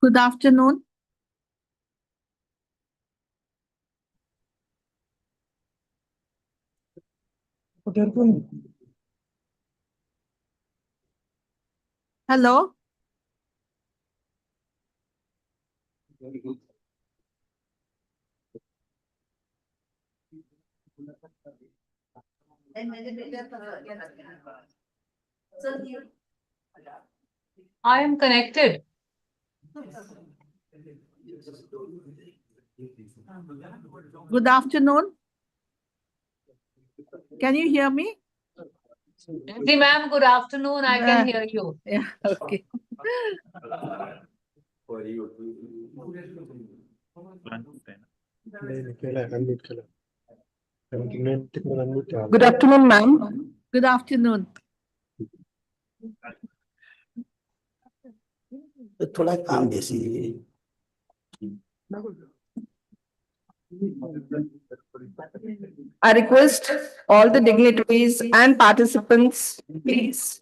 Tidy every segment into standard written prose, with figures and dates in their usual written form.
Good afternoon. Hello. I am connected. Good afternoon. Can you hear me? Ji ma'am, good afternoon. I can hear you. Yeah, okay. Good afternoon, ma'am. Good afternoon. थोड़ा काम बेसी I request all the dignitaries and participants, please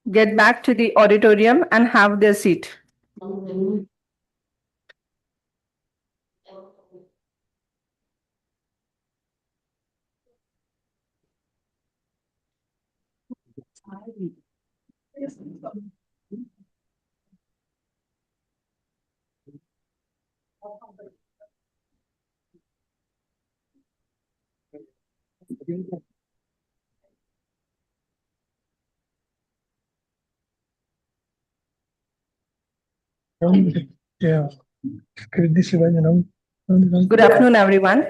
get back to the auditorium and have their seat. Yeah. Good afternoon, everyone.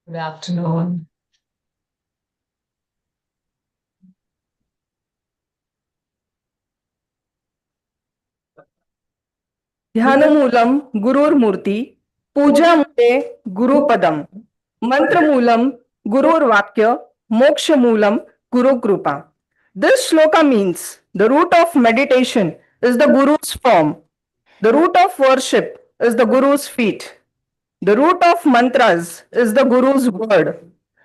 Good afternoon. ध्यानमूलं गुरुर्मूर्ति, पूजामूले गुरुपदम, मंत्रमूलं gururvakya, mokshamoolam gurukrupa. This shloka means the root of meditation is the Guru's form. The root of worship is the Guru's feet. The root of mantras is the Guru's word.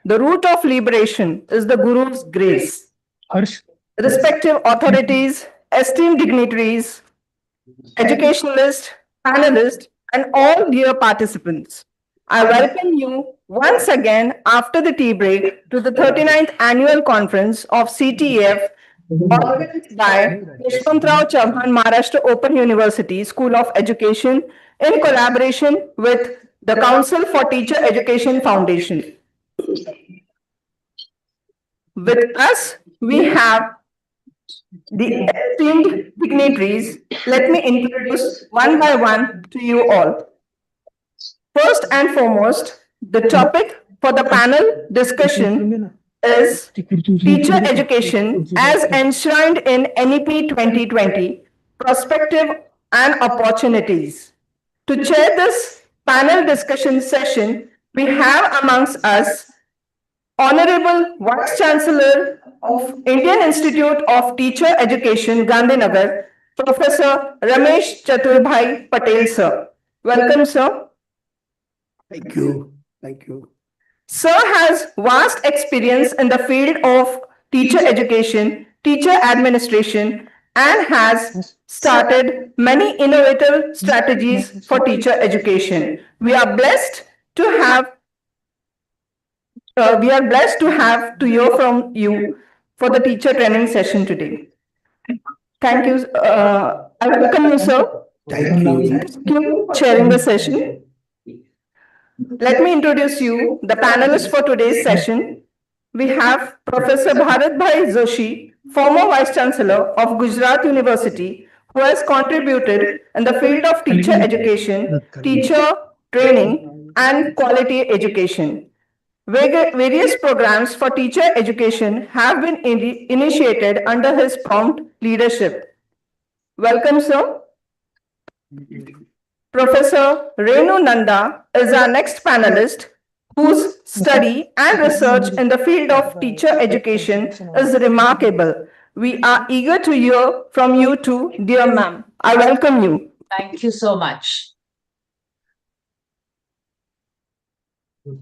The root of liberation is the Guru's grace. Respective authorities, esteemed dignitaries, educationalists, panelists, and all dear participants, I welcome you once again after the tea break to the 39th annual conference of CTEF organized by Yashwantrao Chauhan Maharashtra Open University School of Education in collaboration with the Council for Teacher Education Foundation. With us, we have the esteemed dignitaries. Let me introduce one by one to you all. First and foremost, the topic for the panel discussion is teacher education as enshrined in NEP 2020, Perspective and Opportunities. To chair this panel discussion session, we have amongst us Honorable Vice Chancellor of Indian Institute of Teacher Education, Gandhinagar, Professor Ramesh Chaturbhai Patel, sir. Welcome, sir. Thank you. Thank you. Sir has vast experience in the field of teacher education, teacher administration, and has started many innovative strategies for teacher education. We are blessed to have to hear from you for the teacher training session today. Thank you. I welcome you, sir. Thank you. Thank you for chairing the session. Let me introduce you the panelists for today's session. We have Professor Bharat Bhai Joshi, former Vice Chancellor of Gujarat University, who has contributed in the field of teacher education, teacher training, and quality education. Various programs for teacher education have been initiated under his prompt leadership. Welcome, sir. Professor Renu Nanda is our next panelist, whose study and research in the field of teacher education is remarkable. We are eager to hear from you too, dear ma'am. I welcome you. Thank you so much.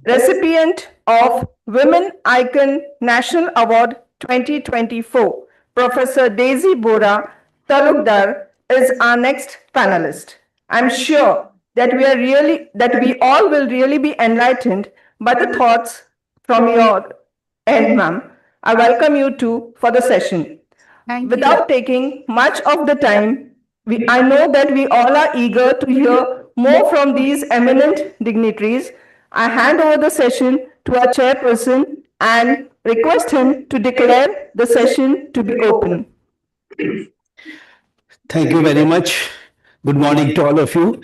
Recipient of Women Icon National Award 2024, Professor Daisy Bora, Talukdar is our next panelist. I'm sure that we all will really be enlightened by the thoughts from your end, ma'am. I welcome you too for the session. Thank you. Without taking much of the time, I know that we all are eager to hear more from these eminent dignitaries. I hand over the session to our chairperson and request him to declare the session to be open. Thank you very much. Good morning to all of you.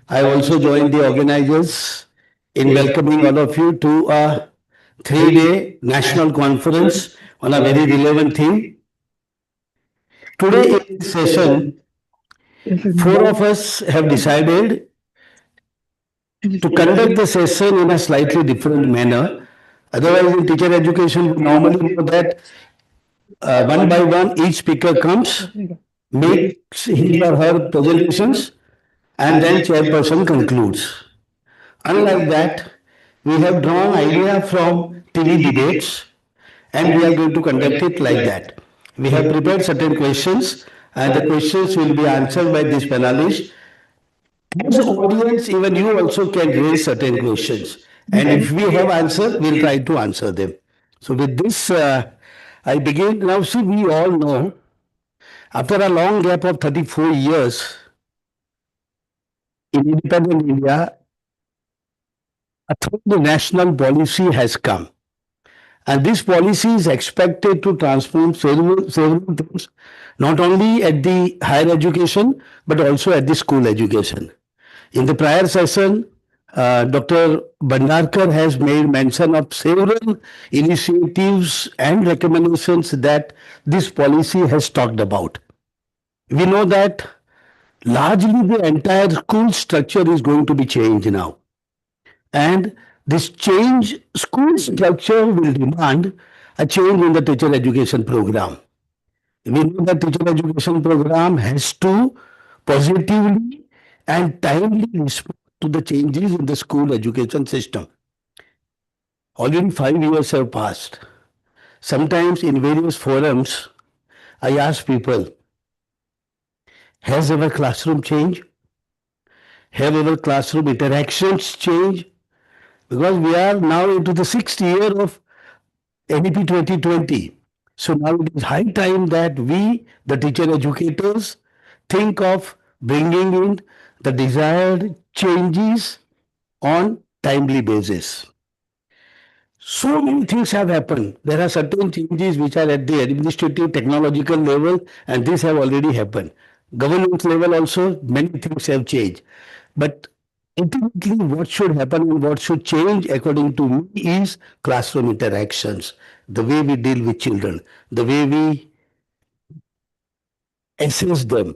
I also joined the organizers in welcoming all of you to a 3-day national conference on a very relevant theme. Today in this session, 4 of us have decided to conduct the session in a slightly different manner. Otherwise, in teacher education, we normally know that one by one each speaker comes, makes his or her presentations, and then chairperson concludes. Unlike that, we have drawn idea from TV debates and we are going to conduct it like that. We have prepared certain questions and the questions will be answered by this panelist. As audience, even you also can raise certain questions. And if we have answer, we'll try to answer them. So with this, I begin. Now see, we all know, after a long gap of 34 years, in independent India, a third national policy has come. And this policy is expected to transform several things, not only at the higher education, but also at the school education. In the prior session, Dr. Bhandarkar has made mention of several initiatives and recommendations that this policy has talked about. We know that largely the entire school structure is going to be changed now. And this change, school structure will demand a change in the teacher education program. We know that teacher education program has to positively and timely respond to the changes in the school education system. Already 5 years have passed. Sometimes in various forums, I ask people, has our classroom changed? Have our classroom interactions changed? Because we are now into the 6th year of NEP 2020. So now it is high time that we, the teacher educators, think of bringing in the desired changes on timely basis. So many things have happened. There are certain changes which are at the administrative, technological level, and these have already happened. Governance level also, many things have changed. But ultimately, what should happen and what should change, according to me, is classroom interactions, the way we deal with children, the way we assess them,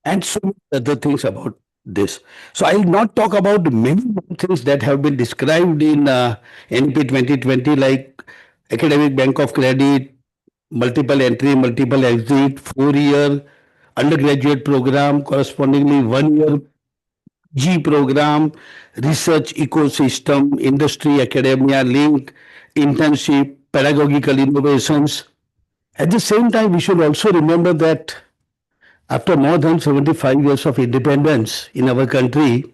and so many other things about this. So I will not talk about many things that have been described in NP 2020, like academic bank of credit, multiple entry, multiple exit, 4-year undergraduate program, correspondingly 1-year G program, research ecosystem, industry, academia link, internship, pedagogical innovations. At the same time, we should also remember that after more than 75 years of independence in our country,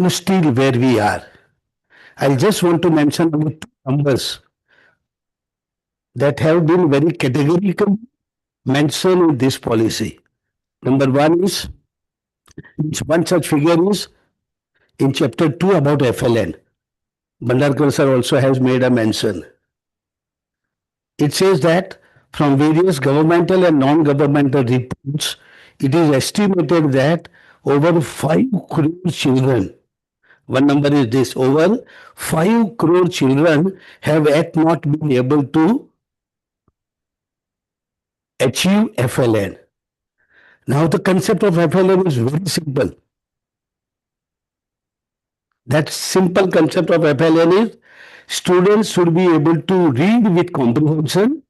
still where we are. I just want to mention only 2 numbers that have been very categorically mentioned in this policy. Number one is, one such figure is in chapter 2 about FLN. Bhandarkar sir also has made a mention. It says that from various governmental and non-governmental reports, it is estimated that over 5 crore children, one number is this, over 5 crore children have yet not been able to achieve FLN. Now the concept of FLN is very simple. That simple concept of FLN is students should be able to read with comprehension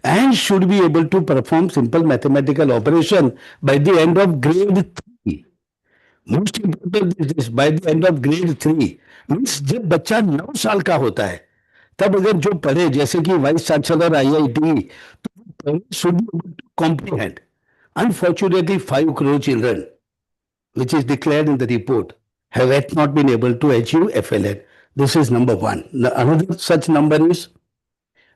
and should be able to perform simple mathematical operation by the end of grade 3. Most important is this, by the end of grade 3. Means जब बच्चा 9 साल का होता है, तब अगर जो पढ़े, जैसे कि वाइस चांसलर IIT, तो should be able to comprehend. Unfortunately, 5 crore children, which is declared in the report, have yet not been able to achieve FLN. This is number one. Another such number is,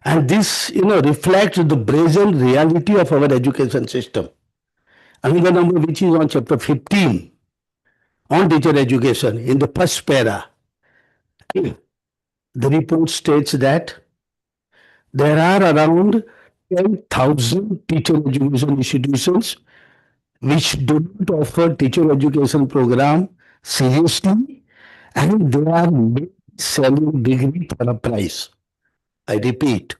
and this reflects the brazen reality of our education system. Another number which is on chapter 15 on teacher education in the first para. The report states that there are around 10,000 teacher education institutions which do not offer teacher education program seriously, and they are selling degree for a price. I repeat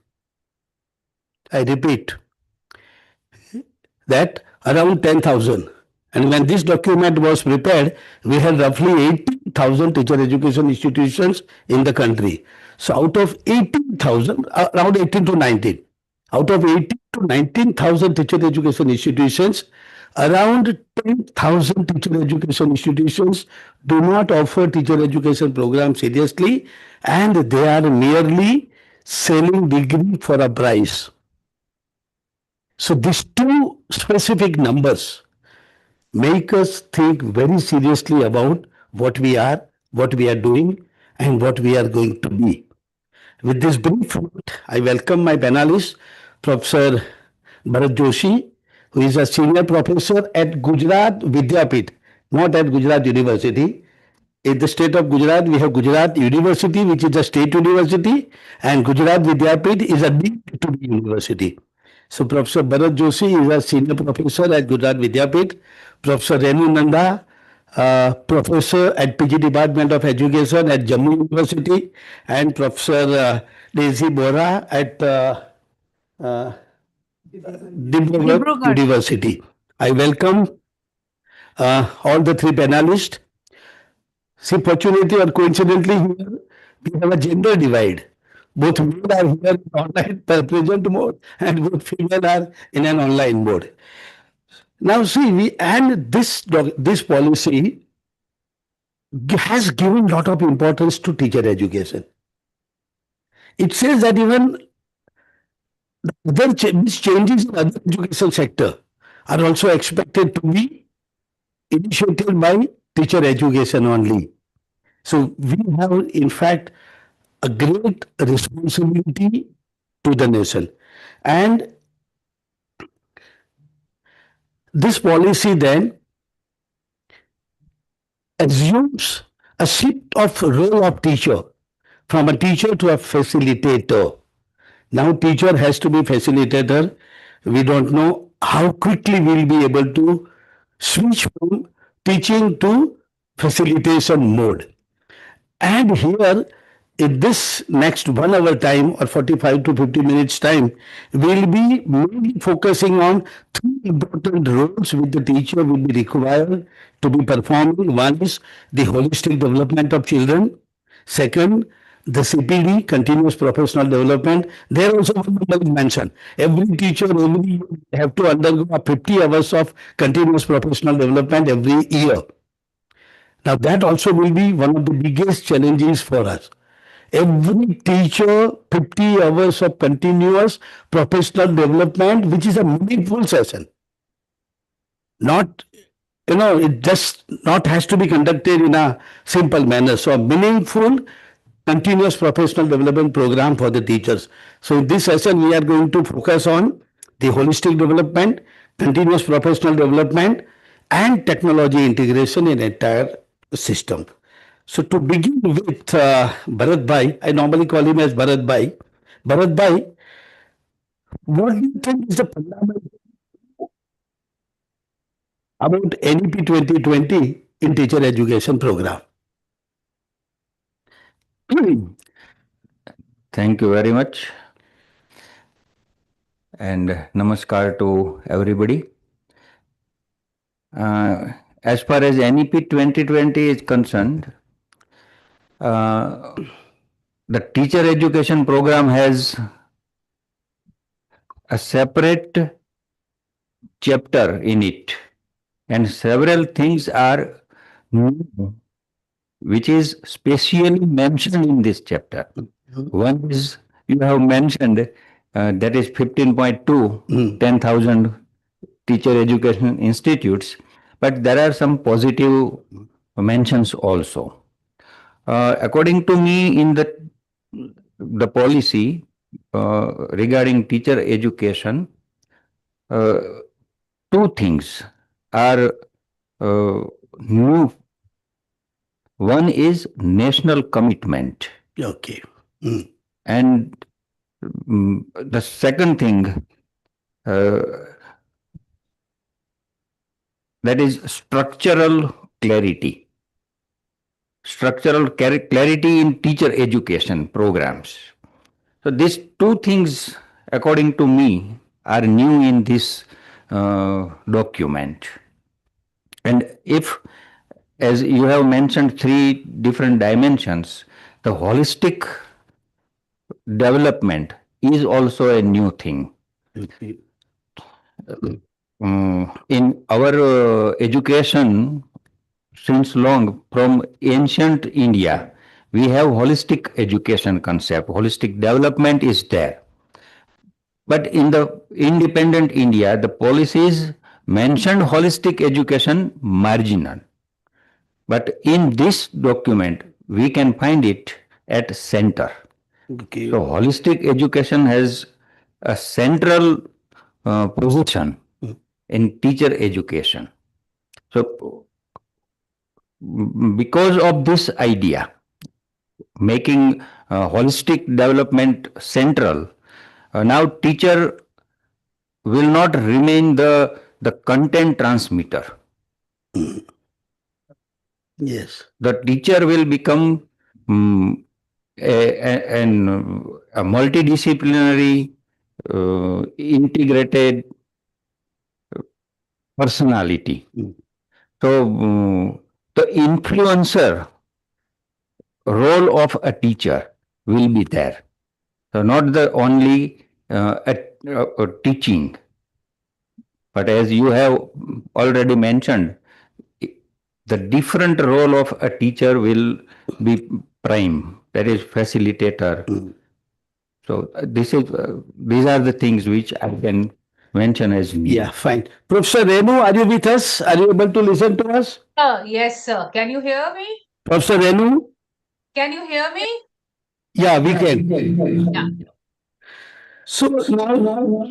that around 10,000. And when this document was prepared, we had roughly 18,000 teacher education institutions in the country. So out of 18,000, around 18 to 19, out of 18 to 19,000 teacher education institutions, around 10,000 teacher education institutions do not offer teacher education program seriously, and they are merely selling degree for a price. So these two specific numbers make us think very seriously about what we are doing, and what we are going to be. With this brief note, I welcome my panelists, Professor Bharat Joshi, who is a senior professor at Gujarat Vidyapit, not at Gujarat University. In the state of Gujarat, we have Gujarat University, which is a state university, and Gujarat Vidyapit is a deemed to be university. So Professor Bharat Joshi is a senior professor at Gujarat Vidyapit. Professor Renu Nanda, professor at PG Department of Education at Jammu University, and Professor Daisy Bora at Dibrugarh University. I welcome all the three panelists. See, fortunately or coincidentally, here we have a gender divide. Both male are here in online present mode, and both female are in an online mode. Now see, this policy has given lot of importance to teacher education. It says that even other changes in other education sector are also expected to be initiated by teacher education only. So we have, in fact, a great responsibility to the nation. And this policy then assumes a shift of role of teacher from a teacher to a facilitator. Now teacher has to be facilitator. We don't know how quickly we'll be able to switch from teaching to facilitation mode. And here, in this next 1 hour time or 45 to 50 minutes time, we'll be mainly focusing on three important roles which the teacher will be required to be performing. One is the holistic development of children. Second, the CPD, continuous professional development. There also one number is mentioned. Every teacher every have to undergo 50 hours of continuous professional development every year. Now that also will be one of the biggest challenges for us. Every teacher 50 hours of continuous professional development, which is a meaningful session. Not, it just not has to be conducted in a simple manner. So a meaningful continuous professional development program for the teachers. So in this session, we are going to focus on the holistic development, continuous professional development, and technology integration in entire system. So to begin with, Bharat Bhai, I normally call him as Bharat Bhai. Bharat Bhai, what do you think is the fundamental about NEP 2020 in teacher education program? Thank you very much. And namaskar to everybody. As far as NEP 2020 is concerned, the teacher education program has a separate chapter in it, and several things are new, which is specially mentioned in this chapter. One is, you have mentioned, that is 15.2, 10,000 teacher education institutes, but there are some positive mentions also. According to me, in the policy regarding teacher education, uh, two things are new. One is national commitment, Okay. and the second thing, uh, that is structural clarity. Structural clarity in teacher education programs. So these two things, according to me, are new in this document. And if, as you have mentioned, three different dimensions, the holistic development is also a new thing. Okay. In our education, since long, from ancient India, we have holistic education concept. Holistic development is there. But in the independent India, the policies mentioned holistic education marginal. But in this document, we can find it at center. Okay. So holistic education has a central position in teacher education. So because of this idea, making holistic development central, now teacher will not remain the content transmitter. Yes. The teacher will become a multidisciplinary, integrated personality. So the influencer role of a teacher will be there. So not the only teaching, but as you have already mentioned, the different role of a teacher will be prime, that is facilitator. So these are the things which I can mention as new. Yeah, fine. Professor Renu, are you with us? Are you able to listen to us? Yes, sir. Can you hear me? Professor Renu? Can you hear me? Yeah, we can. Yeah. So now,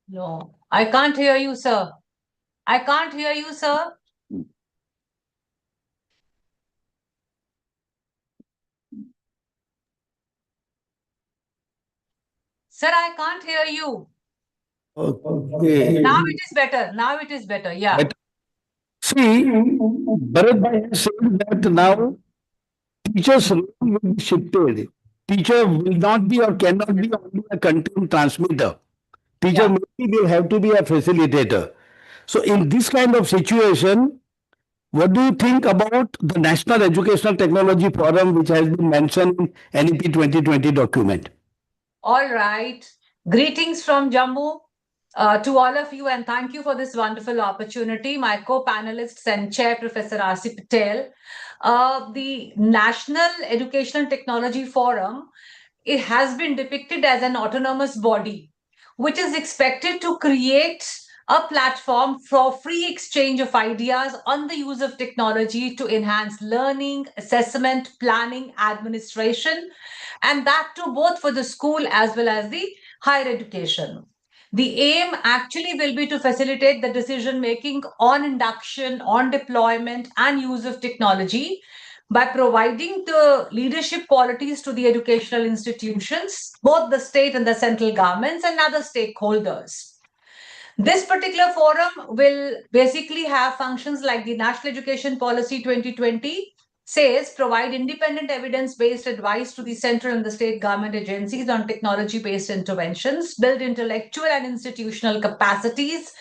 No, I can't hear you, sir. I can't hear you, sir. Sir, I can't hear you. okay. Now it is better. Now it is better. Yeah. But see, Bharat Bhai has said that now teachers' role will be shifted. Teacher will not be or cannot be only a content transmitter. Teacher Yeah. maybe will have to be a facilitator. So in this kind of situation, what do you think about the National Educational Technology Forum, which has been mentioned in NEP 2020 document? All right. Greetings from Jammu to all of you, and thank you for this wonderful opportunity. My co-panelists and chair, Professor R.C. Patel. The National Educational Technology Forum, it has been depicted as an autonomous body, which is expected to create a platform for free exchange of ideas on the use of technology to enhance learning, assessment, planning, administration, and that too both for the school as well as the higher education. The aim actually will be to facilitate the decision making on induction, on deployment, and use of technology by providing the leadership qualities to the educational institutions, both the state and the central governments and other stakeholders. This particular forum will basically have functions like the National Education Policy 2020 says provide independent evidence-based advice to the central and the state government agencies on technology-based interventions, build intellectual and institutional capacities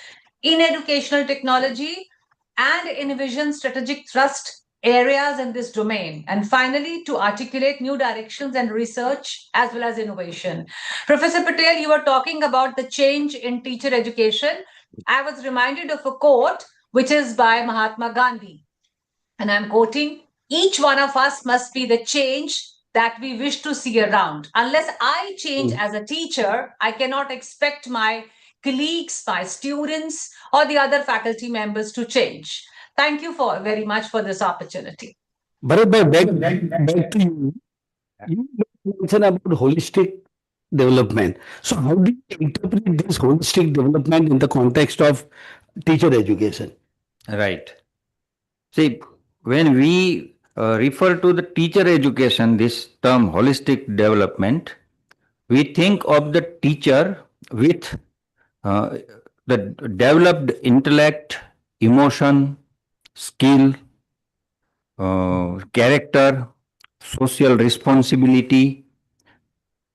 in educational technology, and envision strategic thrust areas in this domain. And finally, to articulate new directions and research as well as innovation. Professor Patel, you were talking about the change in teacher education. I was reminded of a quote which is by Mahatma Gandhi. And I'm quoting, each one of us must be the change that we wish to see around. Unless I change Mm. as a teacher, I cannot expect my colleagues, my students, or the other faculty members to change. Thank you very much for this opportunity. Bharat bhai, back to you. You mentioned about holistic development. So how do you interpret this holistic development in the context of teacher education? Right. See, when we refer to the teacher education, this term holistic development, we think of the teacher with uh, the developed intellect, emotion, skill, character, social responsibility,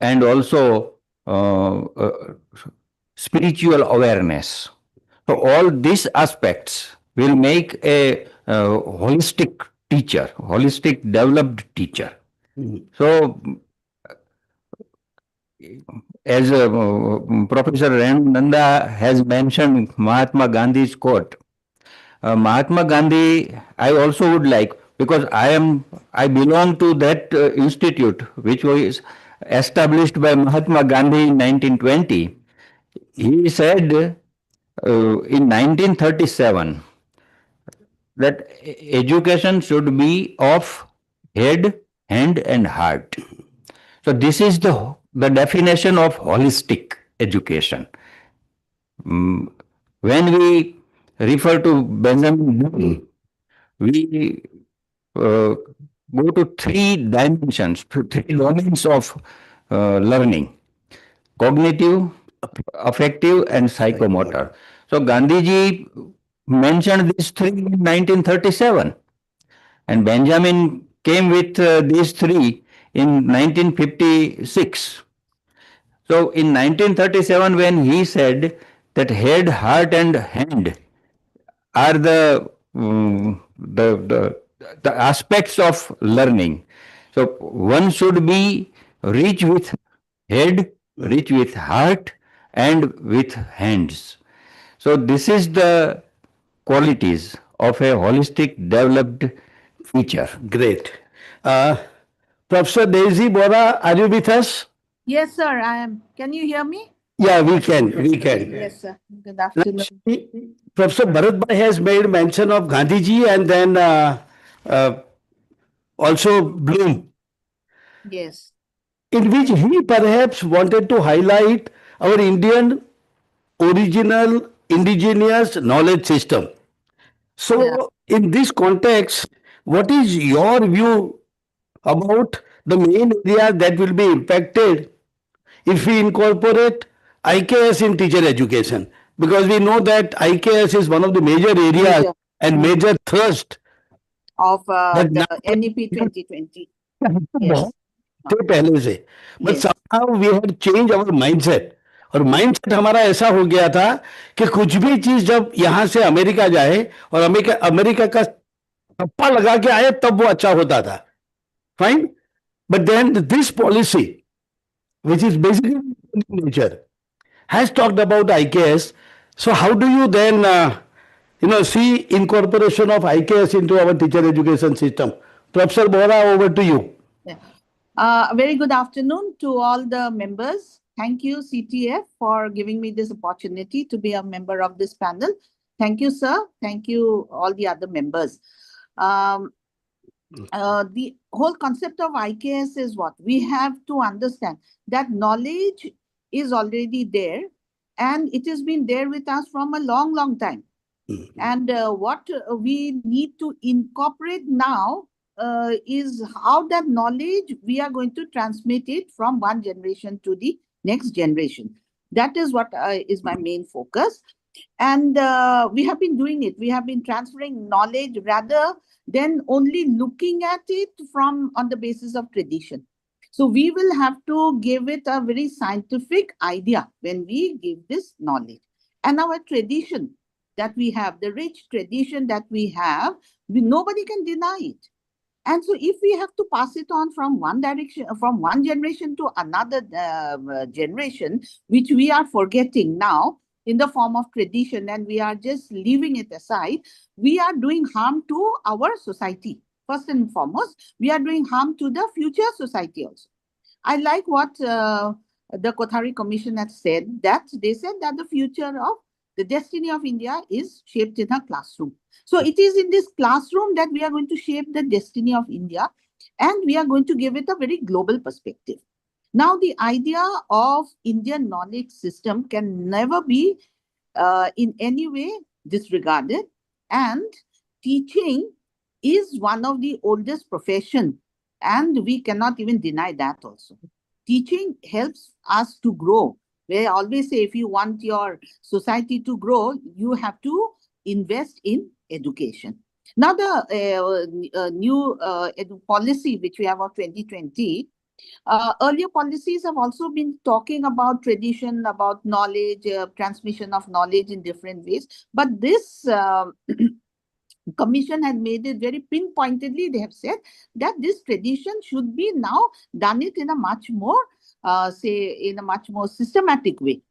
and also spiritual awareness. So all these aspects will make a holistic teacher, holistic developed teacher. Mm. So as Professor Nanda has mentioned Mahatma Gandhi's quote, Mahatma Gandhi, I also would like, because I belong to that institute which was established by Mahatma Gandhi in 1920. He said in 1937 that education should be of head, hand, and heart. So this is the definition of holistic education. When we refer to Benjamin Bloom, we go to three dimensions, three domains of learning: cognitive, affective, and psychomotor. So Gandhiji mentioned these three in 1937, and Benjamin came with these three in 1956. So in 1937, when he said that head, heart, and hand are the aspects of learning. So one should be rich with head, rich with heart, and with hands. So this is the qualities of a holistic developed teacher. Great. Professor Daisy Bora, are you with us? Yes, sir, I am. Can you hear me? Yeah, we can. We can. Yes, sir. Good afternoon. Professor Bharat Bhai has made mention of Gandhiji and then uh, also Bloom, Yes. in which he perhaps wanted to highlight our Indian original indigenous knowledge system. So, in this context, what is your view about the main areas that will be impacted if we incorporate IKS in teacher education? Because we know that IKS is one of the major areas Major. and major thrust Of that the now NEP 2020. Yes. बहुत थे पहले से, but Yes. somehow we had changed our mindset. और mindset हमारा ऐसा हो गया था कि कुछ भी चीज जब यहां से अमेरिका जाए और अमेरिका अमेरिका का ठप्पा लगा के आए तब वो अच्छा होता था. Fine, but then this policy which is basically in nature has talked about IKS. So how do you then see incorporation of IKS into our teacher education system? Professor Bora, over to you. Very good afternoon to all the members. Thank you, CTF, for giving me this opportunity to be a member of this panel. Thank you, sir. Thank you, all the other members. The whole concept of IKS is what? We have to understand that knowledge is already there and it has been there with us from a long, long time. And what we need to incorporate now is how that knowledge we are going to transmit it from one generation to the next generation. That is what is my main focus. And we have been doing it. We have been transferring knowledge rather than only looking at it from on the basis of tradition. So we will have to give it a very scientific idea when we give this knowledge. And our tradition that we have, the rich tradition that we have, nobody can deny it. And so if we have to pass it on from one direction, from one generation to another generation, which we are forgetting now in the form of tradition and we are just leaving it aside, we are doing harm to our society first and foremost, we are doing harm to the future society also. I like what the Kothari Commission has said, that they said that the destiny of India is shaped in a classroom. So it is in this classroom that we are going to shape the destiny of India, and we are going to give it a very global perspective. Now, the idea of Indian knowledge system can never be in any way disregarded, and teaching is one of the oldest profession, and we cannot even deny that also. Teaching helps us to grow. We always say, if you want your society to grow, you have to invest in education. Now, the new policy which we have of 2020, earlier policies have also been talking about tradition, about knowledge, transmission of knowledge in different ways. But this Commission had made it very pinpointedly. They have said that this tradition should be now done it in a much more, in a much more systematic way.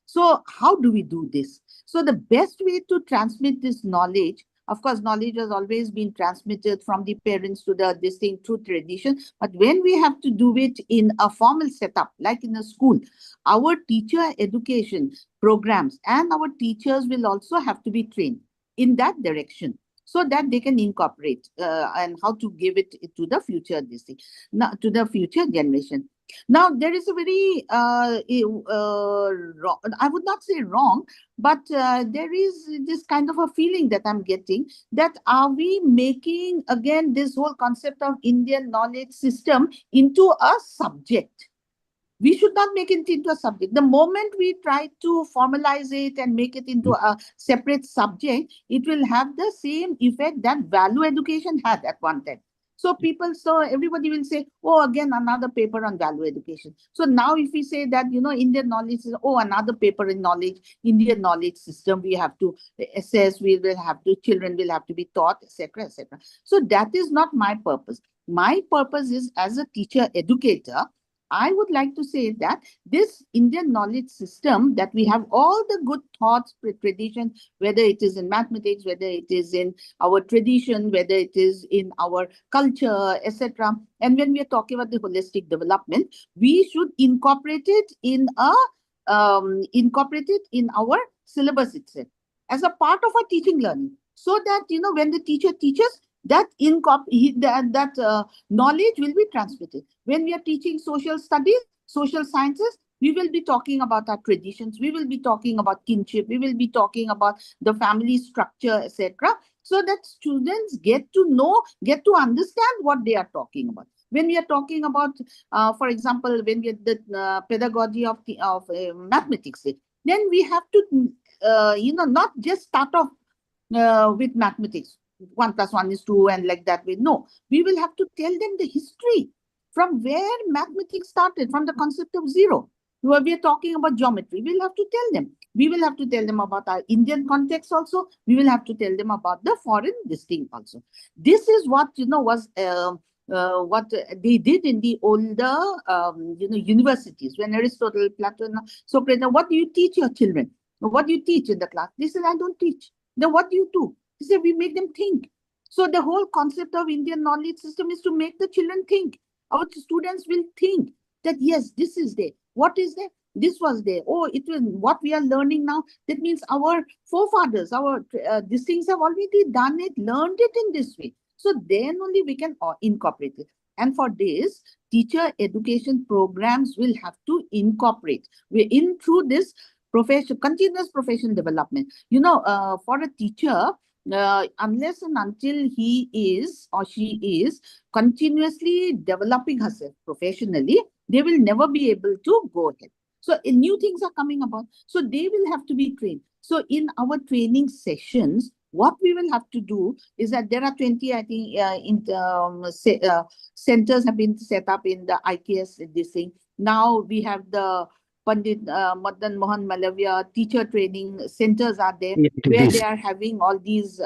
So how do we do this? So the best way to transmit this knowledge, of course, knowledge has always been transmitted from the parents to this thing through tradition. But when we have to do it in a formal setup, like in a school, our teacher education programs and our teachers will also have to be trained in that direction, so that they can incorporate and how to give it to the future, to the future generation. Now, there is a very, I would not say wrong, but there is this kind of a feeling that I'm getting, that are we making, again, this whole concept of Indian knowledge system into a subject? We should not make it into a subject. The moment we try to formalize it and make it into a separate subject, it will have the same effect that value education had at one time. So everybody will say, oh, again, another paper on value education. So now if we say that, Indian knowledge is, another paper in knowledge, Indian knowledge system, we have to assess, children will have to be taught, etc., etc. So that is not my purpose. My purpose is, as a teacher educator, I would like to say that this Indian knowledge system, that we have all the good thoughts, traditions, whether it is in mathematics, whether it is in our tradition, whether it is in our culture, etc. And when we are talking about the holistic development, we should incorporate it in our syllabus itself as a part of our teaching learning, so that when the teacher teaches, that knowledge will be transmitted. When we are teaching social studies, social sciences, we will be talking about our traditions, we will be talking about kinship, we will be talking about the family structure, etc., so that students get to understand what they are talking about. When we are talking about, for example, when we are the pedagogy of mathematics, then we have to, not just start off with mathematics, 1 + 1 = 2, and like that way. No, we will have to tell them the history from where mathematics started, from the concept of zero. Where we are talking about geometry, we'll have to tell them. We will have to tell them about our Indian context also. We will have to tell them about the foreign distinct also. This is what was what they did in the older universities, when Aristotle, Plato, Socrates. What do you teach your children? What do you teach in the class? They said, I don't teach. Then what do you do? They said, we make them think. So the whole concept of Indian knowledge system is to make the children think. Our students will think that, yes, this is there. What is there? This was there. Oh, it was what we are learning now. That means our forefathers, these things have already done it, learned it in this way. So then only we can incorporate it. And for this, teacher education programs will have to incorporate. We're in through this continuous profession development. For a teacher, unless and until he is or she is continuously developing herself professionally, they will never be able to go ahead. So new things are coming about. So they will have to be trained. So in our training sessions, what we will have to do is that there are 20, I think, centers have been set up in the IKS, this thing. Now we have the Pandit Madan Mohan Malavya teacher training centers are there, where they are having all these,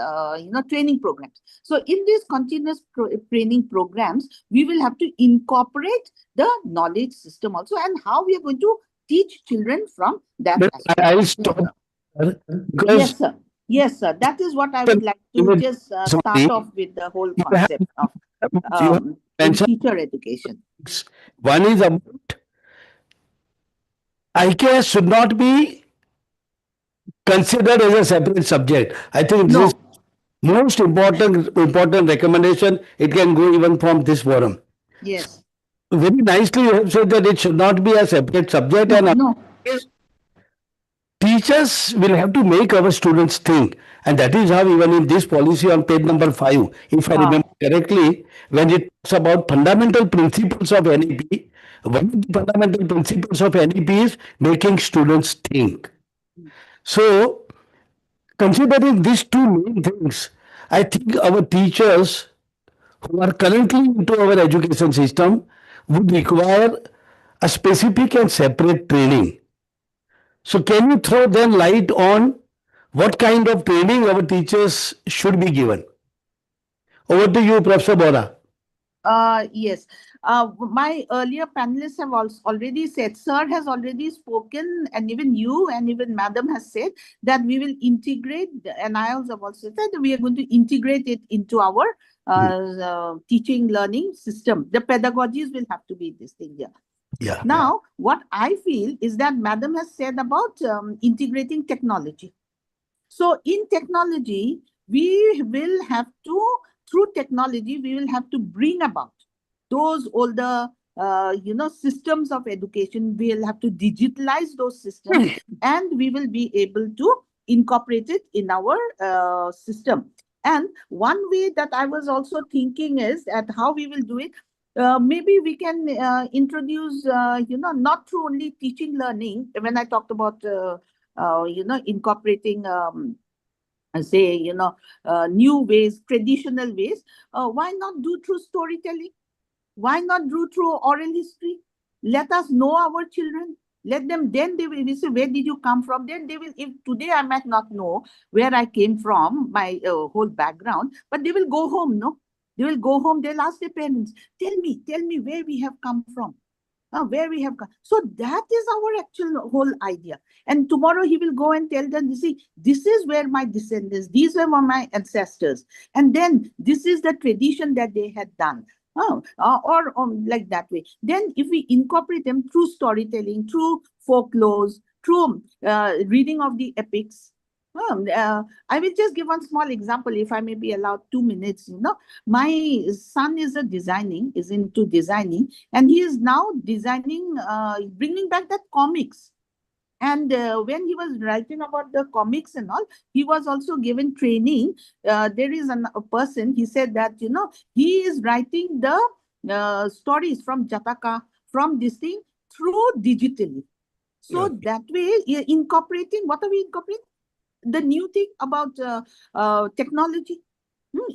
training programs. So in these continuous training programs, we will have to incorporate the knowledge system also, and how we are going to teach children from that But aspect. I'll stop because Yes, sir. Yes, sir. That is what I would like to just start off with the whole concept of You have in mentioned teacher education. one is about IKS should not be considered as a separate subject. I think this No. is most important recommendation. It can go even from this forum. Yes. Very nicely you have said that it should not be a separate subject, No. and No. teachers will have to make our students think, and that is how even in this policy on page number 5, if I remember correctly, when it talks about fundamental principles of NEP, one of the fundamental principles of NEP is making students think. So, considering these two main things, I think our teachers who are currently into our education system would require a specific and separate training. So, can you throw then light on what kind of training our teachers should be given? Over to you, Professor Bora. Yes. My earlier panelists have also already said, sir has already spoken, and even you and even madam has said that we will integrate, and I also have also said that we are going to integrate it into our teaching learning system. The pedagogies will have to be this thing here. Yeah. Now, what I feel is that madam has said about integrating technology. So in technology, we will have to, through technology, we will have to bring about those older, systems of education. We'll have to digitalize those systems and we will be able to incorporate it in our system. And one way that I was also thinking is at how we will do it. Maybe we can introduce, not through only teaching learning. When I talked about, incorporating, say, new ways, traditional ways, why not do through storytelling? Why not do through oral history? Let us know our children. Let them, then they will say, where did you come from? Then they will, if today I might not know where I came from, my whole background, but they will go home, no? They will go home, they'll ask their parents, tell me where we have come from. Where we have come. So that is our actual whole idea. And tomorrow he will go and tell them, you see, this is where my descendants, these were my ancestors. And then this is the tradition that they had done. Or like that way. Then if we incorporate them through storytelling, through folklores, through reading of the epics. I will just give one small example, if I may be allowed 2 minutes. My son is into designing, and he is now designing, bringing back that comics. And when he was writing about the comics and all, he was also given training. There is a person, he said that, he is writing the stories from Jataka, from this thing, through digitally. So that way, incorporating, what are we incorporating? The new thing about technology.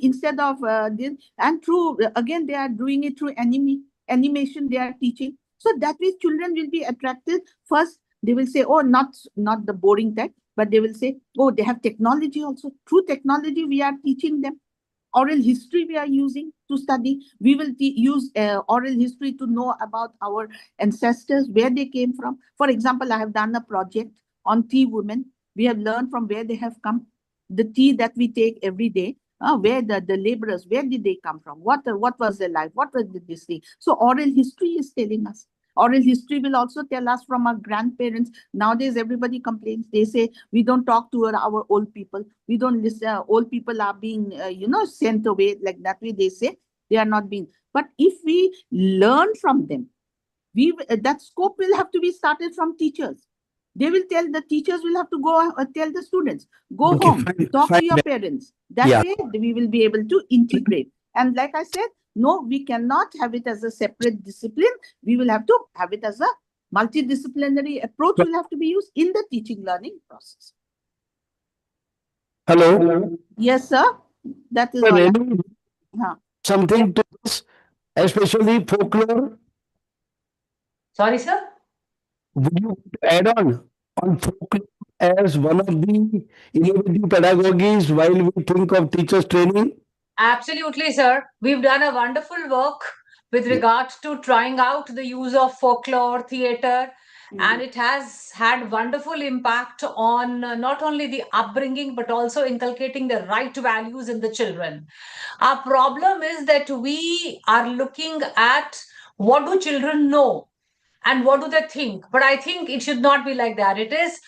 Instead of this, and through, again, they are doing it through animation, they are teaching. So that way, children will be attracted. First, they will say, oh, not the boring type, but they will say, oh, they have technology also. Through technology, we are teaching them. Oral history we are using to study. We will use oral history to know about our ancestors, where they came from. For example, I have done a project on tea women. We have learned from where they have come. The tea that we take every day, where the laborers, where did they come from? What was their life? What was this thing? So oral history is telling us. Oral history will also tell us from our grandparents. Nowadays, everybody complains. They say, we don't talk to our old people. We don't listen. Old people are being, sent away like that way. They say they are not being. But if we learn from them, that scope will have to be started from teachers. They will tell, the teachers will have to go tell the students, go home, talk to your parents. That way we will be able to integrate. And like I said, no, we cannot have it as a separate discipline. We will have to have it as a multidisciplinary approach will have to be used in the teaching learning process. Hello. Yes, sir. That is all. Something to this, especially folklore. Sorry, sir? Would you add on folklore as one of the innovative pedagogies while we think of teachers training? Absolutely, sir. We've done a wonderful work with regards to trying out the use of folklore, theatre, And it has had wonderful impact on not only the upbringing, but also inculcating the right values in the children. Our problem is that we are looking at what do children know and what do they think. But I think it should not be like that. It is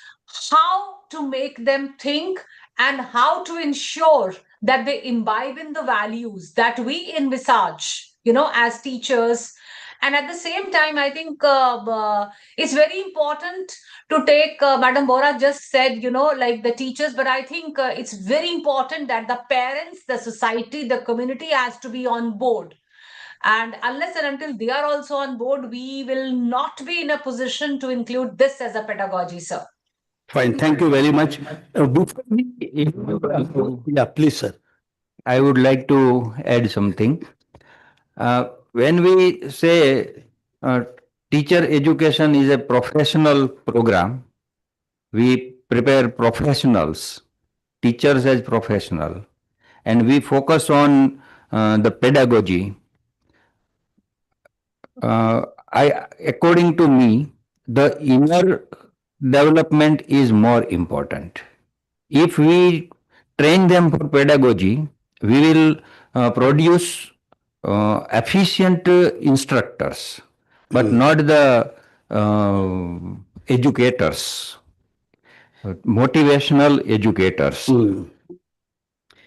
how to make them think and how to ensure that they imbibe in the values that we envisage, as teachers. And at the same time, I think it's very important to take, Madam Bora just said, like the teachers, but I think it's very important that the parents, the society, the community has to be on board. And unless and until they are also on board, we will not be in a position to include this as a pedagogy, sir. Fine, thank you very much. Before yeah, please, sir. I would like to add something. When we say teacher education is a professional program, we prepare professionals, teachers as professional, and we focus on the pedagogy. According to me, the inner development is more important. If we train them for pedagogy, we will produce efficient instructors, but not the educators, motivational educators.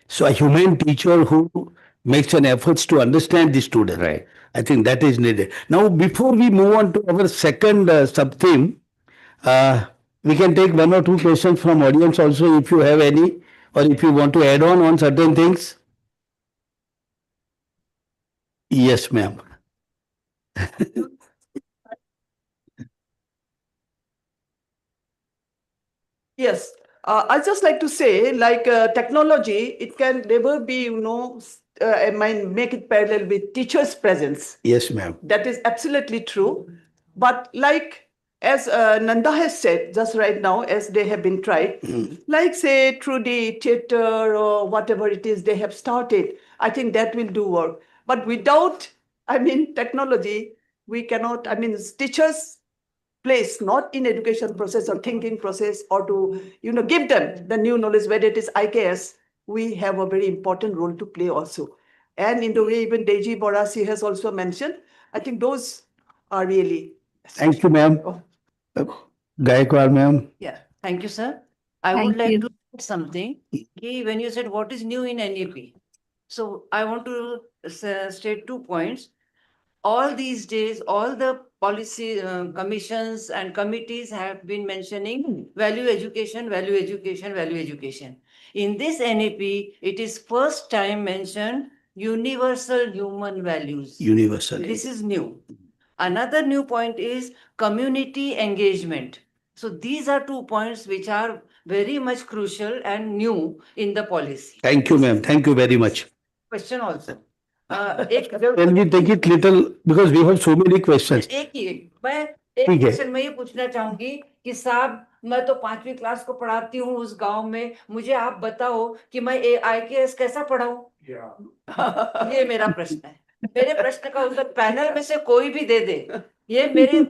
So a human teacher who makes an effort to understand the student. Right. I think that is needed. Now, before we move on to our second sub-theme, we can take one or two questions from audience also if you have any, or if you want to add on certain things. Yes, ma'am. Yes, I just like to say, like technology, it can never be, I mean, make it parallel with teacher's presence. Yes, ma'am. That is absolutely true. But like as Nanda has said just right now, as they have been tried, like say through the theater or whatever it is they have started, I think that will do work. But without, I mean, technology, we cannot, I mean, teachers place not in education process or thinking process or to give them the new knowledge, whether it is IKS, we have a very important role to play also. And in the way even Deji Borasi has also mentioned, I think those are really essential. Thank you, ma'am. Gaikwad, ma'am. Yeah, thank you, sir. I Thank would like you. to add something. When you said what is new in NEP, so I want to state 2 points. All these days, all the policy commissions and committees have been mentioning value education, value education, value education. In this NEP, it is first time mentioned universal human values. Universal. This is new. Another new point is community engagement. So these are 2 points which are very much crucial and new in the policy. Thank you, ma'am. Thank you very much. Question also. Can we take it little, because we have so many questions. मैं एक question में ये पूछना चाहूंगी कि साहब मैं तो 5वीं क्लास को पढ़ाती हूँ उस गांव में, मुझे आप बताओ कि मैं IKS कैसा पढ़ाऊं? ये मेरा प्रश्न है. मेरे प्रश्न का उत्तर पैनल में से कोई भी दे दे. ये मेरे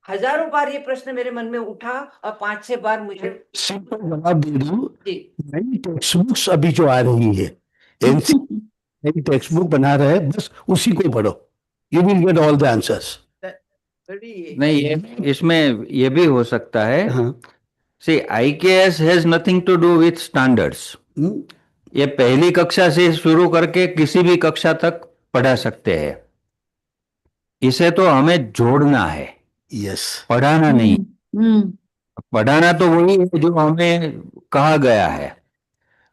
हजारों बार ये प्रश्न मेरे मन में उठा और 5-6 बार मुझे सिंपल जवाब दे दूं. नई टेक्स्ट बुक्स अभी जो आ रही है, नई टेक्स्ट बुक बना रहे हैं, बस उसी को पढ़ो. You will get all the answers. नहीं, इसमें ये भी हो सकता है. See, IKS has nothing to do with standards. ये पहली कक्षा से शुरू करके किसी भी कक्षा तक पढ़ा सकते हैं. इसे तो हमें जोड़ना है. यस. पढ़ाना नहीं. पढ़ाना तो वही है जो हमें कहा गया है,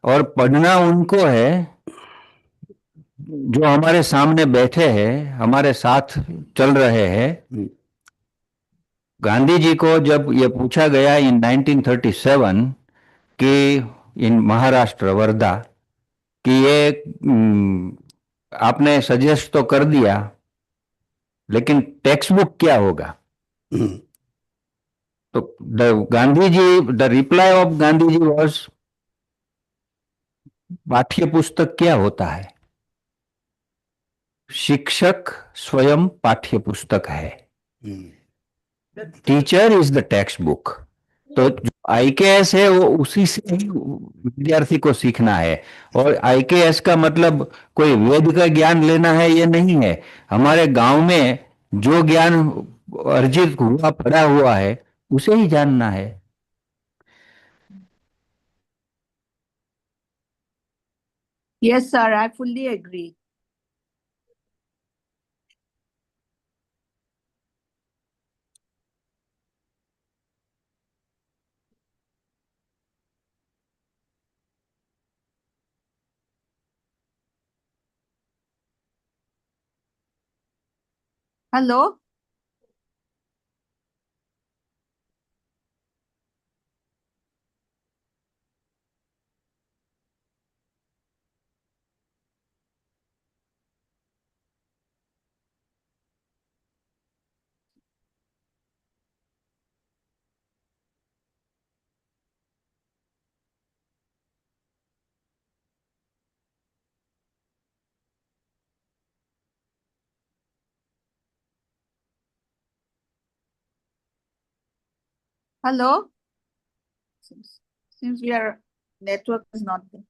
और पढ़ना उनको है जो हमारे सामने बैठे हैं, हमारे साथ चल रहे हैं. गांधी जी को जब ये पूछा गया इन 1937 कि इन महाराष्ट्र वर्धा कि ये आपने सजेस्ट तो कर दिया, लेकिन टेक्स्ट बुक क्या होगा? तो Gandhi ji, the reply of Gandhi ji was, पाठ्य पुस्तक क्या होता है? शिक्षक स्वयं पाठ्य पुस्तक है. Teacher is the text book. तो जो आईकेएस है वो उसी से ही विद्यार्थी को सीखना है। और आईकेएस का मतलब कोई वेद का ज्ञान लेना है ये नहीं है। हमारे गांव में जो ज्ञान अर्जित हुआ पड़ा हुआ है उसे ही जानना है। Yes, sir, I fully agree. Hello? Hello? Seems your network is not there.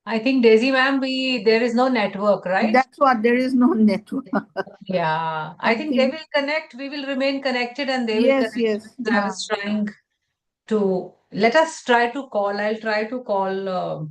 I think Daisy ma'am, there is no network, right? That's what, there is no network. Yeah, I I think they think- will connect. We will remain connected and they will Yes, connect. yes. I was trying to, let us try to call. I'll try to call.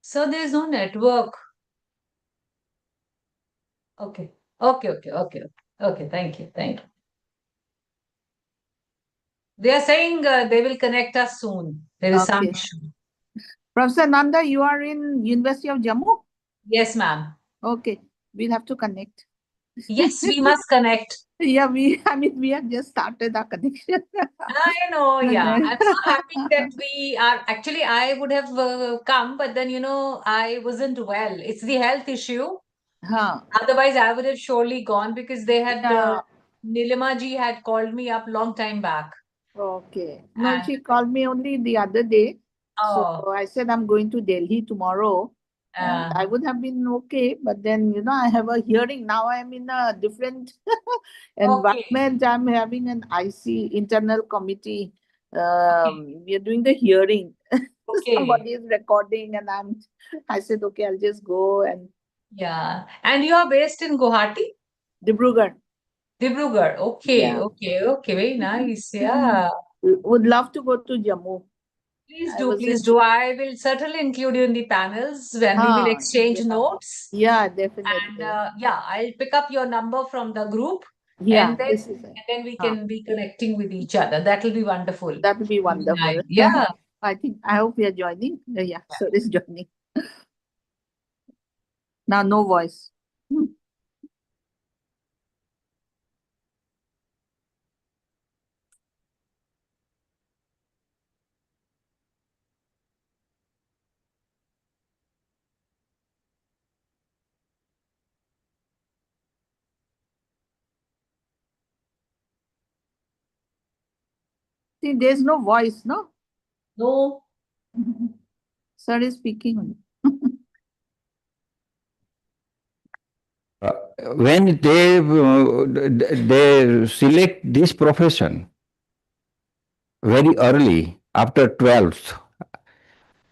So there is no network. Okay. Okay. Thank you. Thank you. They are saying they will connect us soon. There is some Okay. issue. Professor Nanda, you are in University of Jammu? Yes, ma'am. Okay, we'll have to connect. Yes, we must connect. Yeah, we have just started our connection. I know, yeah. I'm so happy that we are actually, I would have come, but then, I wasn't well. It's the health issue. Huh. Otherwise, I would have surely gone because they had, Yeah. Nilima ji had called me up long time back. Okay. No, And- she called me only the other day. So Oh, I said I'm going to Delhi tomorrow. And I would have been okay, but then I have a hearing. Now I'm in a different environment. I'm having an IC internal committee. We are doing the hearing. okay. Somebody is recording, and I said, okay, I'll just go and Yeah. And you are based in Guwahati? Dibrugarh. Dibrugarh. Okay, Yeah. okay. Very nice. Yeah. Would love to go to Jammu. Please I do, was please in- do. I will certainly include you in the panels when we will exchange yeah. notes. Yeah, And definitely. yeah, I'll pick up your number from the group. Yeah, And then, this is it. and then we can be connecting with each other. That will be wonderful. That would be wonderful. Nice. Yeah. I hope we are joining. Yeah, so it is joining. Now, no voice. See, there's no voice, no? No. Sir is speaking only. When they select this profession very early after 12th,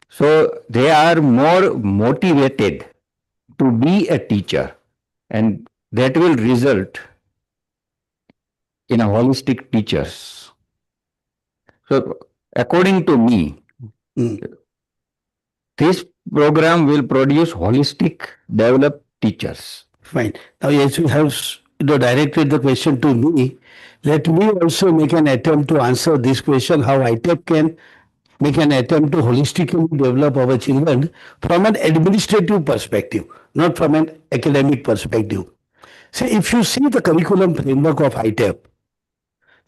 so they are more motivated to be a teacher, and that will result in a holistic teachers. So according to me, this program will produce holistic developed teachers. Fine. Now, as you have directed the question to me, let me also make an attempt to answer this question, how ITEP can make an attempt to holistically develop our children from an administrative perspective, not from an academic perspective. See, if you see the curriculum framework of ITEP,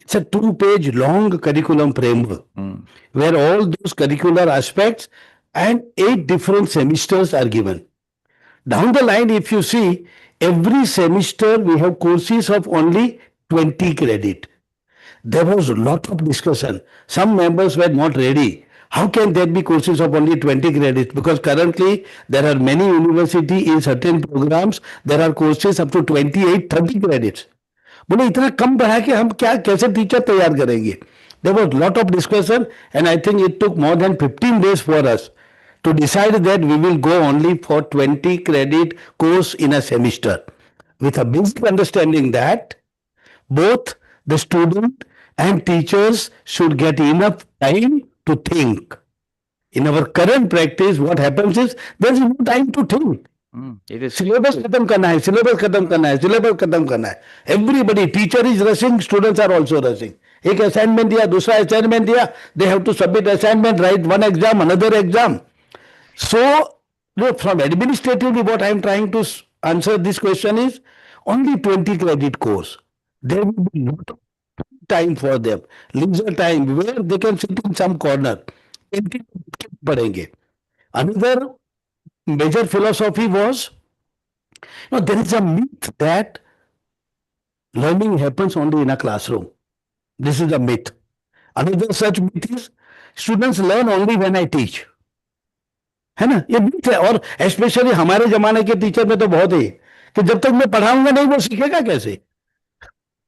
it's a 2-page long curriculum framework where all those curricular aspects and 8 different semesters are given. Down the line, if you see, every semester we have courses of only 20 credit. There was a lot of discussion. Some members were not ready. How can there be courses of only 20 credits? Because currently there are many universities in certain programs, there are courses up to 28, 30 credits. बोले इतना कम बढ़ा के हम क्या कैसे teacher तैयार करेंगे? There was lot of discussion and I think it took more than 15 days for us to decide that we will go only for 20 credit course in a semester with a basic understanding that both the student and teachers should get enough time to think. In our current practice, what happens is there is no time to think. It is Syllabus खत्म करना है, syllabus खत्म करना है, syllabus खत्म करना है. Everybody, teacher is rushing, students are also rushing. एक assignment दिया, दूसरा assignment दिया, they have to submit assignment, write one exam, another exam. So, look, from administratively, what I am trying to answer this question is only 20 credit course. There will be lot of time for them, leisure time where they can sit in some corner. पढ़ेंगे. Another major philosophy was, there is a myth that learning happens only in a classroom. This is a myth. Another such myth is students learn only when I teach. है ना, ये myth है. और specially हमारे जमाने के teacher में तो बहुत है कि जब तक मैं पढ़ाऊंगा नहीं वो सीखेगा कैसे,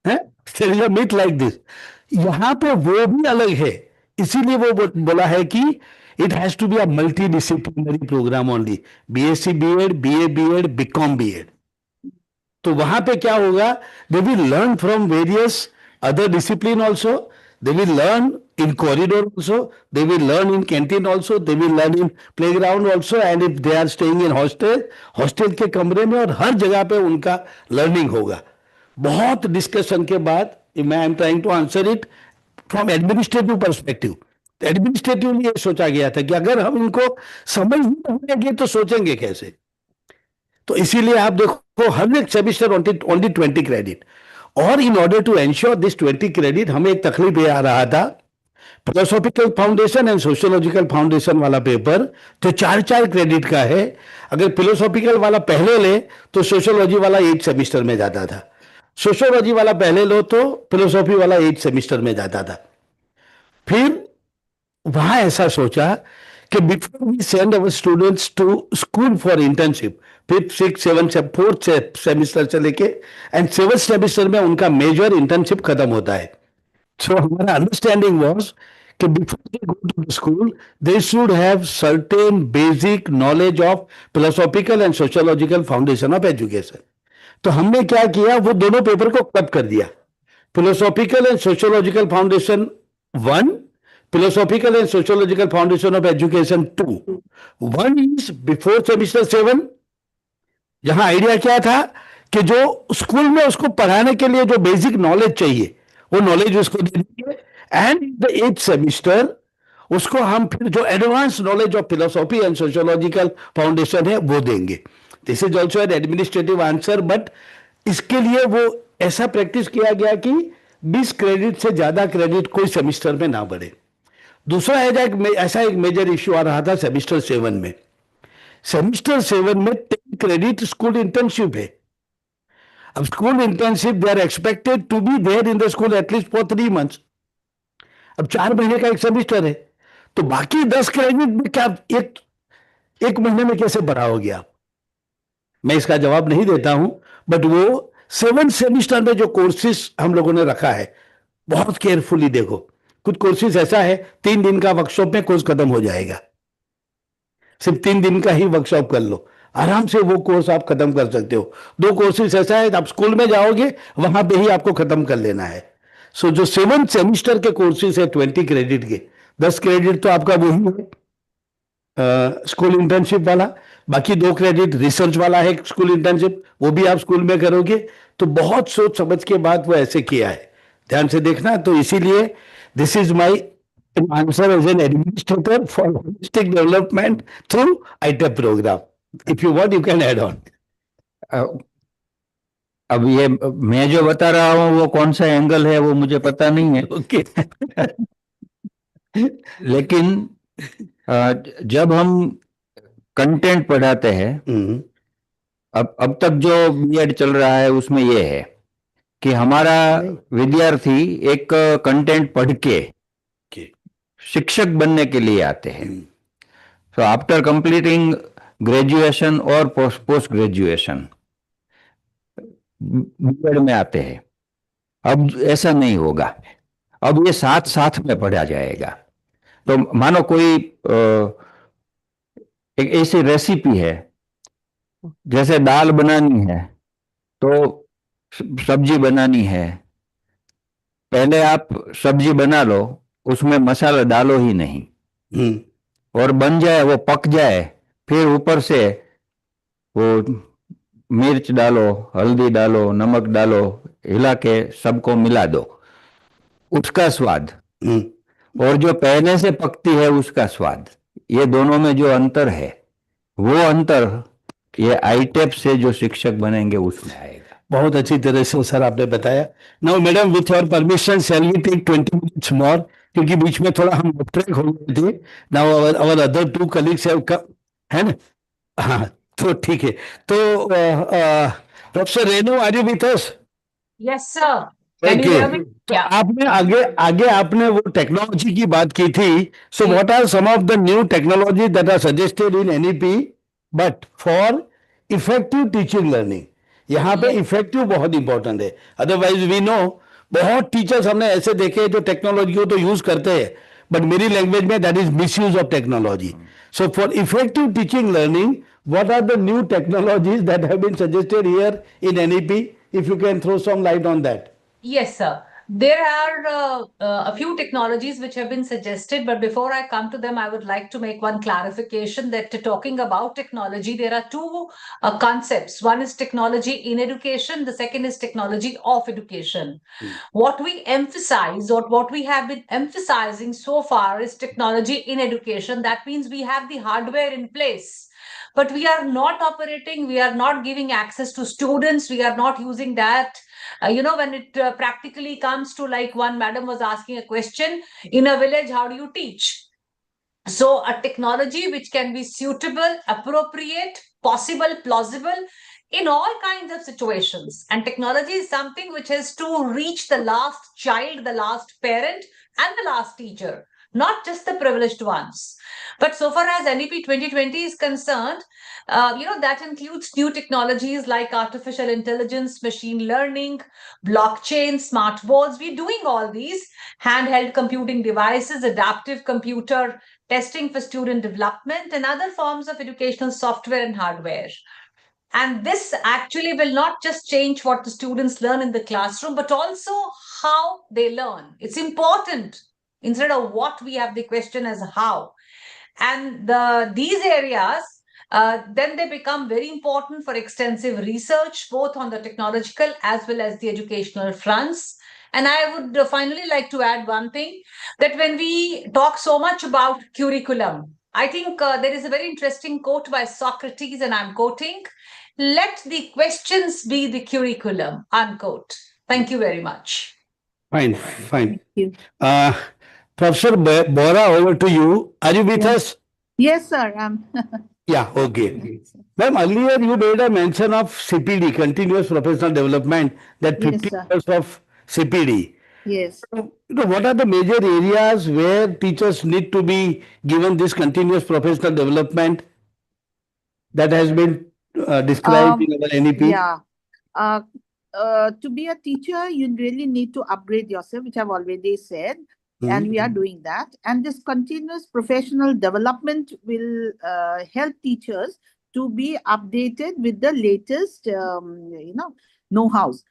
है? There is a myth like this. यहाँ पे वो भी अलग है, इसीलिए वो बोला है कि it has to be a multidisciplinary program only. BSc B.Ed, BA B.Ed, BCom B.Ed. तो वहां पे क्या होगा? They will learn from various other discipline also. They will learn in corridor also. They will learn in canteen also. They will learn in playground also. And if they are staying in hostel, hostel के कमरे में और हर जगह पे उनका learning होगा. बहुत discussion के बाद मैं am trying to answer it from administrative perspective. Administratively ये सोचा गया था कि अगर हम इनको समझ नहीं लगे तो सोचेंगे कैसे. तो इसीलिए आप देखो हर एक सेमिस्टर ओनली 20 क्रेडिट. और in order to ensure this 20 credit हमें एक तकलीफ ये आ रहा था, philosophical foundation and sociological foundation वाला पेपर जो 4-4 क्रेडिट का है, अगर फिलोसॉफिकल वाला पहले ले तो सोशियोलॉजी वाला 8 सेमिस्टर में जाता था, सोशियोलॉजी वाला पहले लो तो फिलोसॉफी वाला 8 सेमिस्टर में जाता था. फिर वहां ऐसा सोचा कि before we send our students to school for internship, 5th, 6th, 7th, 4th semester से लेके एंड 7th सेमिस्टर में उनका मेजर इंटर्नशिप खत्म होता है. सो हमारा अंडरस्टैंडिंग वाज कि before they go to the school they should have certain basic knowledge of philosophical and sociological foundation of education. तो हमने क्या किया, वो दोनों पेपर को क्लब कर दिया. Philosophical and sociological foundation 1, philosophical and sociological foundation of education 2. One is before semester 7, जहां आइडिया क्या था कि जो स्कूल में उसको पढ़ाने के लिए जो बेसिक नॉलेज चाहिए वो नॉलेज उसको दे देंगे. एंड द 8th सेमिस्टर उसको हम फिर जो advance knowledge of philosophy and sociological foundation है वो देंगे. This is also an administrative answer, but इसके लिए वो ऐसा प्रैक्टिस किया गया कि 20 क्रेडिट से ज्यादा क्रेडिट कोई सेमिस्टर में ना बढ़े. दूसरा ऐसा एक मेजर इश्यू आ रहा था सेमिस्टर 7 में. सेमिस्टर 7 में 10 क्रेडिट स्कूल इंटर्नशिप है. अब school internship they are expected to be there in the school at least for 3 months. अब 4 महीने का एक सेमिस्टर है, तो बाकी 10 क्रेडिट में क्या एक महीने में कैसे पढ़ाओगे आप? मैं इसका जवाब नहीं देता हूं, बट वो 7 सेमिस्टर में जो कोर्सेज हम लोगों ने रखा है, बहुत केयरफुली देखो। कुछ कोर्सेज ऐसा है 3 दिन का वर्कशॉप में कोर्स खत्म हो जाएगा, सिर्फ 3 दिन का ही वर्कशॉप कर लो, आराम से वो कोर्स आप खत्म कर सकते हो। 2 कोर्सेज ऐसा है, आप स्कूल में जाओगे वहां पे ही आपको खत्म कर लेना है। सो जो 7 सेमिस्टर के कोर्सेज है 20 क्रेडिट के, 10 क्रेडिट तो आपका वही है स्कूल इंटर्नशिप वाला, बाकी 2 क्रेडिट रिसर्च वाला है स्कूल इंटर्नशिप, वो भी आप स्कूल में करोगे। तो बहुत सोच समझ के बाद वो ऐसे किया है, ध्यान से देखना। तो इसीलिए this is my answer as an administrator for holistic development through ITEP program. If you want you can add on. अब ये मैं जो बता रहा हूँ वो कौन सा एंगल है वो मुझे पता नहीं है। ओके लेकिन जब हम कंटेंट पढ़ाते हैं, अब तक जो बीएड चल रहा है उसमें ये है कि हमारा विद्यार्थी एक कंटेंट पढ़ के शिक्षक बनने के लिए आते हैं। सो आफ्टर कंप्लीटिंग ग्रेजुएशन और पोस्ट ग्रेजुएशन बीएड में आते हैं। अब ऐसा नहीं होगा, अब ये साथ साथ में पढ़ा जाएगा। तो मानो कोई एक ऐसी रेसिपी है, जैसे दाल बनानी है तो सब्जी बनानी है, पहले आप सब्जी बना लो, उसमें मसाला डालो ही नहीं, और बन जाए वो पक जाए, फिर ऊपर से वो मिर्च डालो, हल्दी डालो, नमक डालो, हिला के सबको मिला दो, उसका स्वाद और जो पहले से पकती है उसका स्वाद, ये दोनों में जो अंतर है, वो अंतर ये आईटेप से जो शिक्षक बनेंगे उसमें आएगा। बहुत अच्छी तरह से सर आपने बताया। Now madam with your permission shall we take 20 minutes more, क्योंकि बीच में थोड़ा हम ट्रैक हो गए थे। Now our other 2 colleagues have come, है ना? हाँ, तो ठीक है। तो professor Renu, are you with us? Yes, sir. Can you hear me? तो Yeah. आपने आगे आगे आपने वो टेक्नोलॉजी की बात की थी। So what are some of the new technology that are suggested in NEP but for effective teaching learning? यहाँ पे इफेक्टिव बहुत इंपॉर्टेंट है। अदरवाइज वी नो बहुत टीचर्स हमने ऐसे देखे जो टेक्नोलॉजी को तो यूज करते हैं, बट मेरी लैंग्वेज में that is misuse of technology. So for effective teaching learning, what are the new technologies that have been suggested here in NEP? If you can throw some light on that. Yes, sir. There are a few technologies which have been suggested, but before I come to them, I would like to make one clarification that talking about technology, there are two concepts. One is technology in education, the second is technology of education. What we emphasize or what we have been emphasizing so far is technology in education. That means we have the hardware in place, but we are not operating, we are not giving access to students, we are not using that. When it practically comes to, like one madam was asking a question, in a village, how do you teach? So a technology which can be suitable, appropriate, possible, plausible in all kinds of situations. And technology is something which has to reach the last child, the last parent, and the last teacher, not just the privileged ones. But so far as NEP 2020 is concerned, that includes new technologies like artificial intelligence, machine learning, blockchain, smart boards. We're doing all these handheld computing devices, adaptive computer testing for student development, and other forms of educational software and hardware. And this actually will not just change what the students learn in the classroom, but also how they learn. It's important. Instead of what, we have the question as how. And these areas, then they become very important for extensive research, both on the technological as well as the educational fronts. And I would finally like to add one thing, that when we talk so much about curriculum, I think there is a very interesting quote by Socrates, and I'm quoting, "Let the questions be the curriculum," unquote. Thank you very much. Fine, fine. Thank you. Professor Bora, over to you. Are you with us? Yes, sir. Yeah, okay. Ma'am, earlier you made a mention of CPD, continuous professional development, that Yes, 50 sir. years of CPD. Yes. What are the major areas where teachers need to be given this continuous professional development that has been described Um, in our NEP? yeah. Uh, to be a teacher, you really need to upgrade yourself, which I've already said, and we are doing that. And this continuous professional development will help teachers to be updated with the latest, know-hows,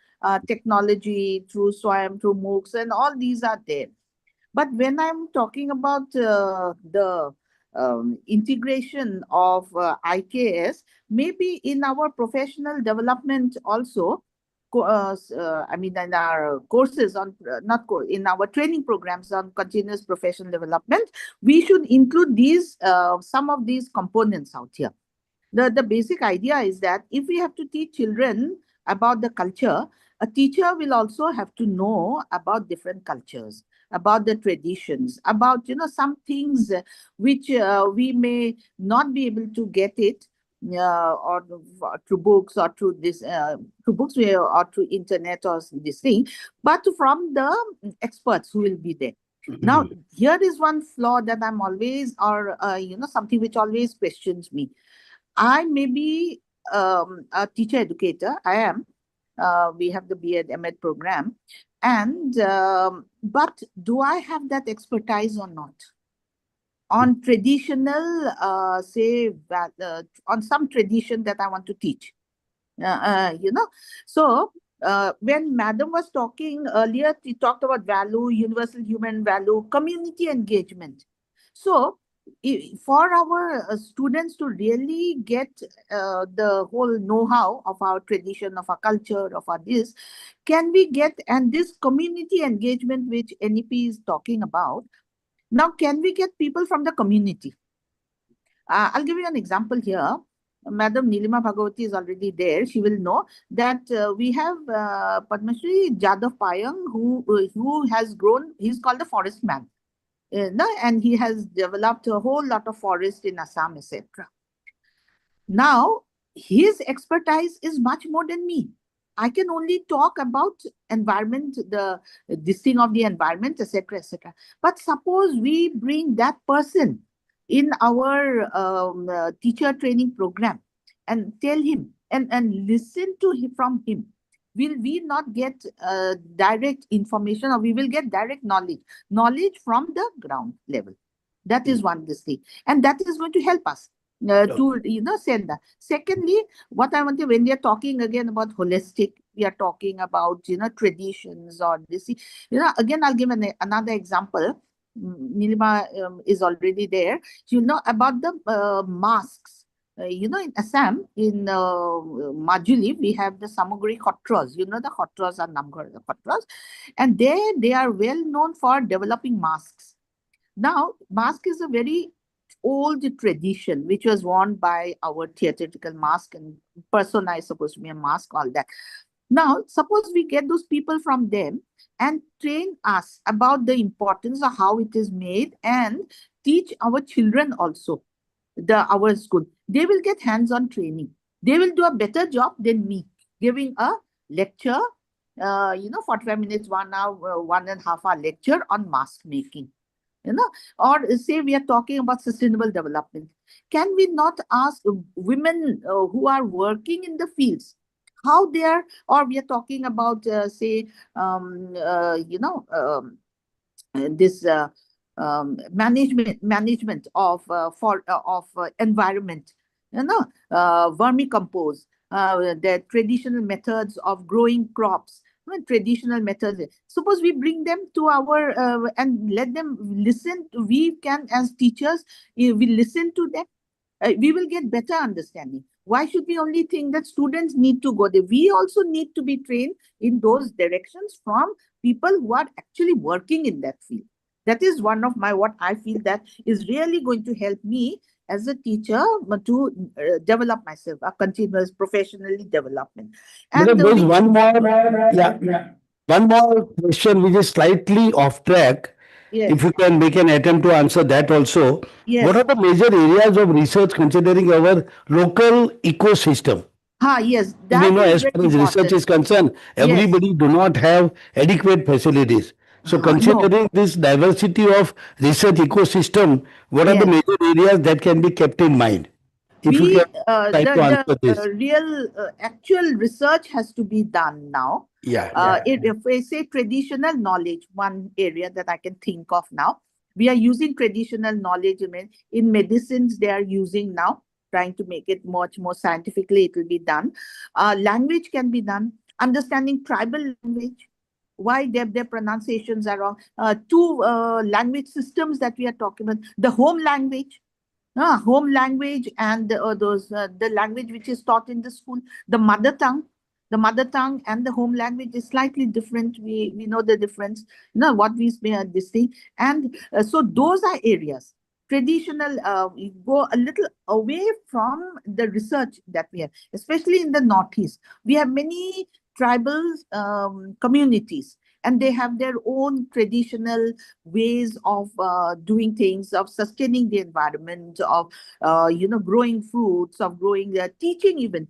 technology through SWAYAM, through MOOCs, and all these are there. But when I'm talking about the integration of IKS, maybe in our professional development also, I mean, in our courses on, not in our training programs on continuous professional development, we should include these, some of these components out here. The basic idea is that if we have to teach children about the culture, a teacher will also have to know about different cultures, about the traditions, about some things which we may not be able to get it or through books or through this through books or through internet or this thing, but from the experts who will be there. Now, here is one flaw that I'm always, or something which always questions me. I may be a teacher educator. I am. We have the B.Ed. M.Ed. program, and but do I have that expertise or not on traditional, say that on some tradition that I want to teach? So when Madam was talking earlier, she talked about value, universal human value, community engagement. So for our students to really get the whole know-how of our tradition, of our culture, of our this, can we get, and this community engagement which NEP is talking about, now can we get people from the community? I'll give you an example here. Madam Nilima Bhagavati is already there. She will know that we have Padma Shri Jadav Payang, who has grown. He's called the forest man, and he has developed a whole lot of forest in Assam, etc. Now, his expertise is much more than me. I can only talk about environment, this thing of the environment, etc., etc. But suppose we bring that person in our teacher training program and tell him and listen to him from him. Will we not get direct information, or we will get direct knowledge from the ground level? That is one this thing, and that is going to help us to send that. Secondly, what I want to, when we are talking again about holistic, we are talking about traditions or this. Again, I'll give another example. Nilima is already there. About the masks. In Assam, in Majuli, we have the Samugri Khotros. The Khotros are Namgar Khotros, and they are well known for developing masks. Now, mask is a very old tradition which was worn by our theatrical mask, and persona is supposed to be a mask, all that. Now, suppose we get those people from them and train us about the importance of how it is made, and teach our children also, our school. They will get hands-on training. They will do a better job than me giving a lecture, 45 minutes, 1 hour, 1.5 hour lecture on mask making. Or say we are talking about sustainable development. Can we not ask women who are working in the fields how they are, or we are talking about say this management of environment, vermicompose, the traditional methods of growing crops, traditional methods. Suppose we bring them to our and let them listen. We can, as teachers, we listen to them. We will get better understanding. Why should we only think that students need to go there? We also need to be trained in those directions from people who are actually working in that field. That is one of what I feel that is really going to help me as a teacher to develop myself, a continuous professionally development. And there's one more, one more question which is slightly off track. Yes. If you can make an attempt to answer that also. Yes. What are the major areas of research considering our local ecosystem? Yes, We that know is as very far as research important. is concerned, Yes. everybody do not have adequate facilities. So No. considering this diversity of research ecosystem, what are the Yes. major areas that can be kept in mind? If you We can try to answer this. real actual research has to be done now. Yeah. If I say traditional knowledge, one area that I can think of now, we are using traditional knowledge in medicines. They are using now, trying to make it much more scientifically. It will be done. Language can be done. Understanding tribal language, why their pronunciations are wrong. Two language systems that we are talking about: the home language. Home language and the language which is taught in the school, the mother tongue. The mother tongue and the home language is slightly different. We know the difference. What we say this thing, and so those are areas. Traditional, we go a little away from the research that we have, especially in the Northeast. We have many tribal communities, and they have their own traditional ways of doing things, of sustaining the environment, of growing fruits, of growing teaching even.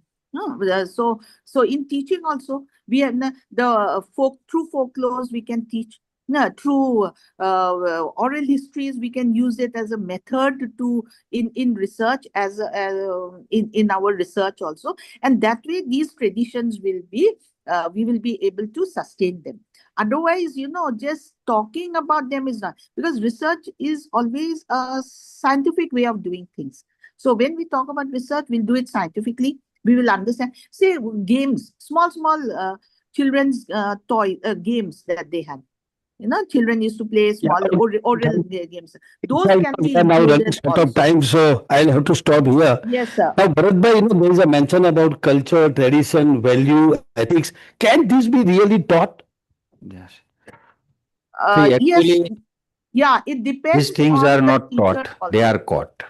So in teaching also, we have the through folklores we can teach. No, through oral histories, we can use it as a method to in research, in our research also, and that way these traditions will be we will be able to sustain them. Otherwise, just talking about them is not, because research is always a scientific way of doing things. So when we talk about research, we'll do it scientifically. We will understand. Say games, small children's toy games that they have. Children used to play small oral games. Those can be We are now running included short of also. time, so I'll have to stop here. Yes, sir. Now, Bharat bhai, there is a mention about culture, tradition, value, ethics. Can this be really taught? Yes. See, Yes. actually, Yeah, it depends these things on are the not teacher taught, also. they are caught.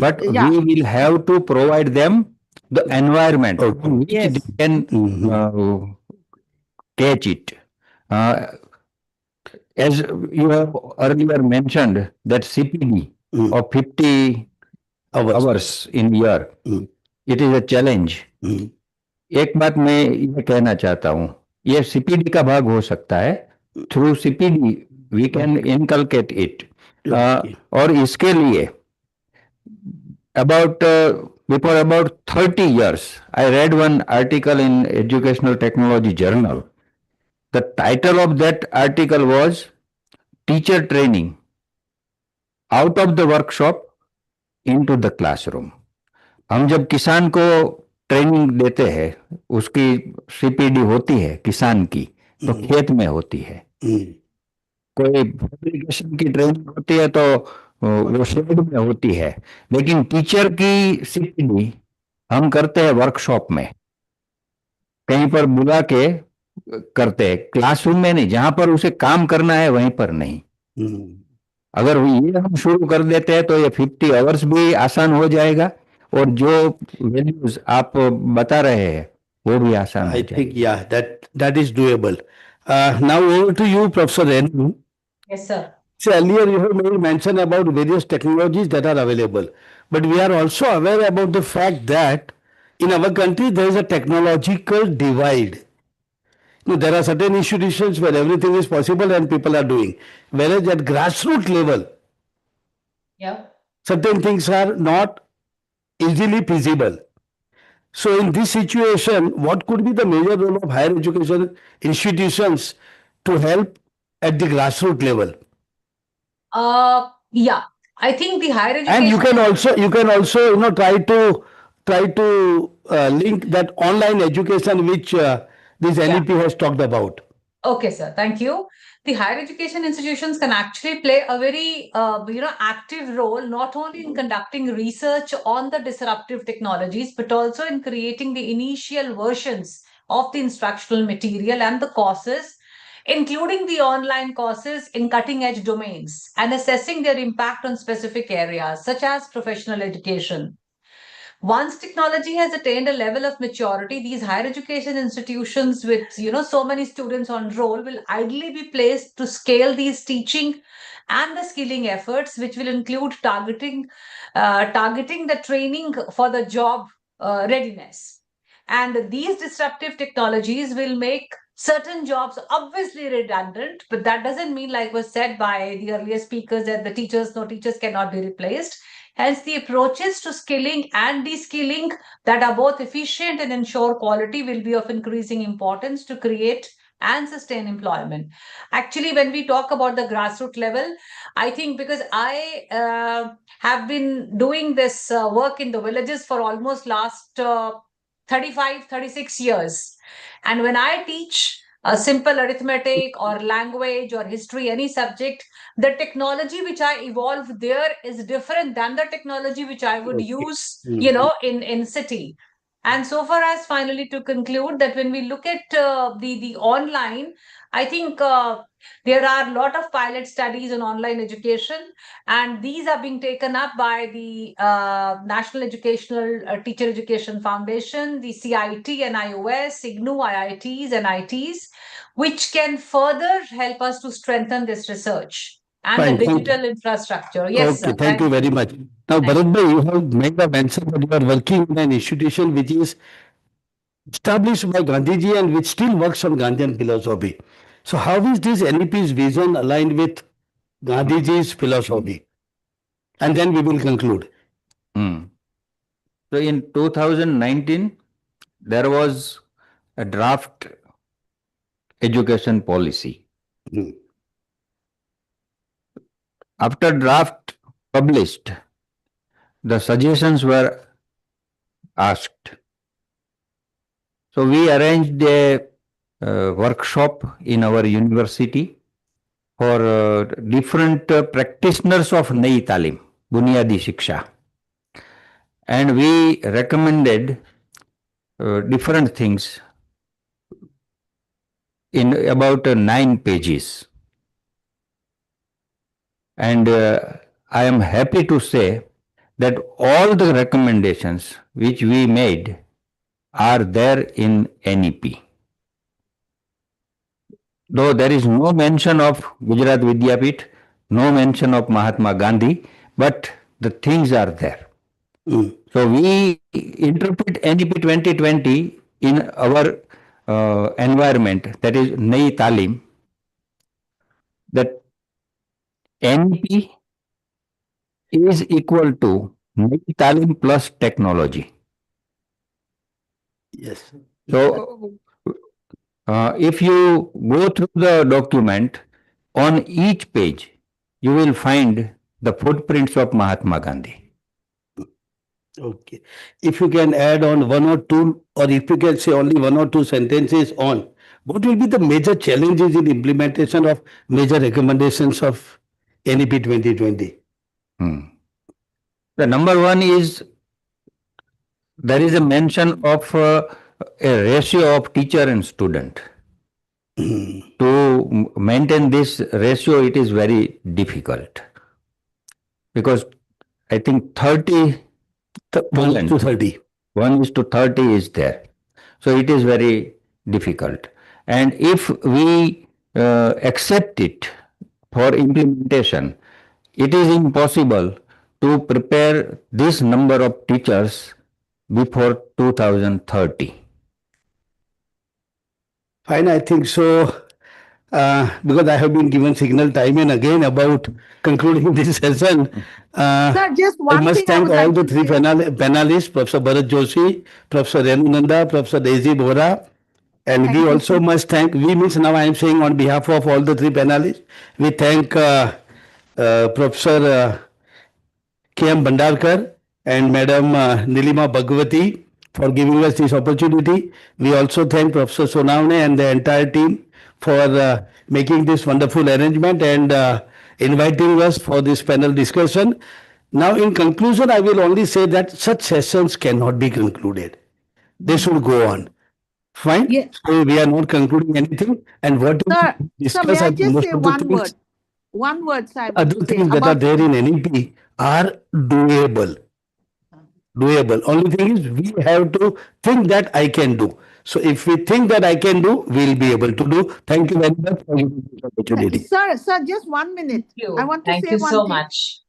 But Yeah. we will have to provide them the environment in which Yes. they can catch it. Uh, as you have earlier mentioned, that CPD of 50 hours in year, it is a challenge. एक बात मैं ये कहना चाहता हूँ, ये CPD का भाग हो सकता है. Through CPD we can inculcate it. और इसके लिए about before about 30 years, I read one article in Educational Technology Journal. The title of that article was Teacher Training Out of the Workshop into the Classroom. हम जब किसान को training देते हैं, उसकी सीपीडी होती है किसान की, तो खेत में होती है. कोई फैब्रिकेशन की ट्रेनिंग होती है तो वो शेड में होती है. लेकिन टीचर की सीपीडी हम करते हैं वर्कशॉप में, कहीं पर बुला के करते हैं, क्लासरूम में नहीं. जहां पर उसे काम करना है वहीं पर नहीं. अगर ये हम शुरू कर देते हैं तो ये 50 आवर्स भी आसान हो जाएगा, और जो वैल्यूज आप बता रहे हैं वो भी आसान हो I जाएगा. think, yeah, that is doable. Now over to you, Professor Renu. Yes, sir. So earlier you have made mention about various technologies that are available, but we are also aware about the fact that in our country there is a technological divide. There are certain institutions where everything is possible and people are doing, whereas at grassroots level, Yeah. certain things are not easily feasible. So in this situation, what could be the major role of higher education institutions to help at the grassroots level? Yeah. I think the higher education. And you can also try to link that online education which this NEP has talked about. Okay, sir. Thank you. The higher education institutions can actually play a very, active role, not only in conducting research on the disruptive technologies, but also in creating the initial versions of the instructional material and the courses, including the online courses in cutting edge domains, and assessing their impact on specific areas, such as professional education. Once technology has attained a level of maturity, these higher education institutions with so many students on roll will ideally be placed to scale these teaching and the skilling efforts, which will include targeting the training for the job readiness. And these disruptive technologies will make certain jobs are obviously redundant, but that doesn't mean, like was said by the earlier speakers, that the teachers, no teachers cannot be replaced. Hence, the approaches to skilling and de-skilling that are both efficient and ensure quality will be of increasing importance to create and sustain employment. Actually, when we talk about the grassroots level, I think because I have been doing this work in the villages for almost last 35, 36 years. And when I teach a simple arithmetic or language or history, any subject, the technology which I evolved there is different than the technology which I would use, in city. And so far as finally to conclude that when we look at the online, I think there are a lot of pilot studies on online education, and these are being taken up by the National Educational Teacher Education Foundation, the CIT and iOS, CGNU, IITs and ITs, which can further help us to strengthen this research and Fine, the thank digital infrastructure. Yes, Okay, sir. thank you very much. Now, Bharat bhai, you have made a mention that you are working in an institution which is established by Gandhiji and which still works on Gandhian philosophy. So, how is this NEP's vision aligned with Gandhiji's philosophy? And then we will conclude. So in 2019, there was a draft education policy. Hmm. After draft published, the suggestions were asked. So we arranged a workshop in our university for different practitioners of Nayi Talim, Bunyadi Shiksha. And we recommended different things in about 9 pages. And I am happy to say that all the recommendations which we made are there in NEP. Though there is no mention of Gujarat Vidyapith, no mention of Mahatma Gandhi, but the things are there. So we interpret NEP 2020 in our environment, that is Nayi Talim, that NEP is equal to Nayi Talim plus technology. Yes. So if you go through the document, on each page, you will find the footprints of Mahatma Gandhi. Okay. If you can add on one or two, or if you can say only one or two sentences on, what will be the major challenges in implementation of major recommendations of NEP 2020? The number one is there is a mention of a ratio of teacher and student. To maintain this ratio, it is very difficult because I think 30 1 to 30. 1 is to 30 is there. So it is very difficult. And if we accept it for implementation, it is impossible to prepare this number of teachers before 2030. Fine, I think so. Because I have been given signal time and again about concluding this session. Sir, just I one must thing I thank would all like the to three say. panelists, Professor Bharat Joshi, Professor Renu Nanda, Professor Daisy Bohra. And Thank we you, also sir. must thank, we means now I am saying on behalf of all the three panelists, we thank Professor K.M. Bhandarkar and Madam Nilima Bhagwati for giving us this opportunity. We also thank Professor Sonavne and the entire team for making this wonderful arrangement and inviting us for this panel discussion. Now, in conclusion, I will only say that such sessions cannot be concluded. They should go on. Fine. Yeah. So we are not concluding anything. And what Sir, we sir, discuss, may I I think just most say of the one things, word? One word, sir, I want other to say things that are about there in NEP are doable. Doable. Only thing is we have to think that I can do. So if we think that I can do, we'll be able to do. Thank you very much for giving me this opportunity. Sir, just 1 minute. I want to Thank say you one so thing. much.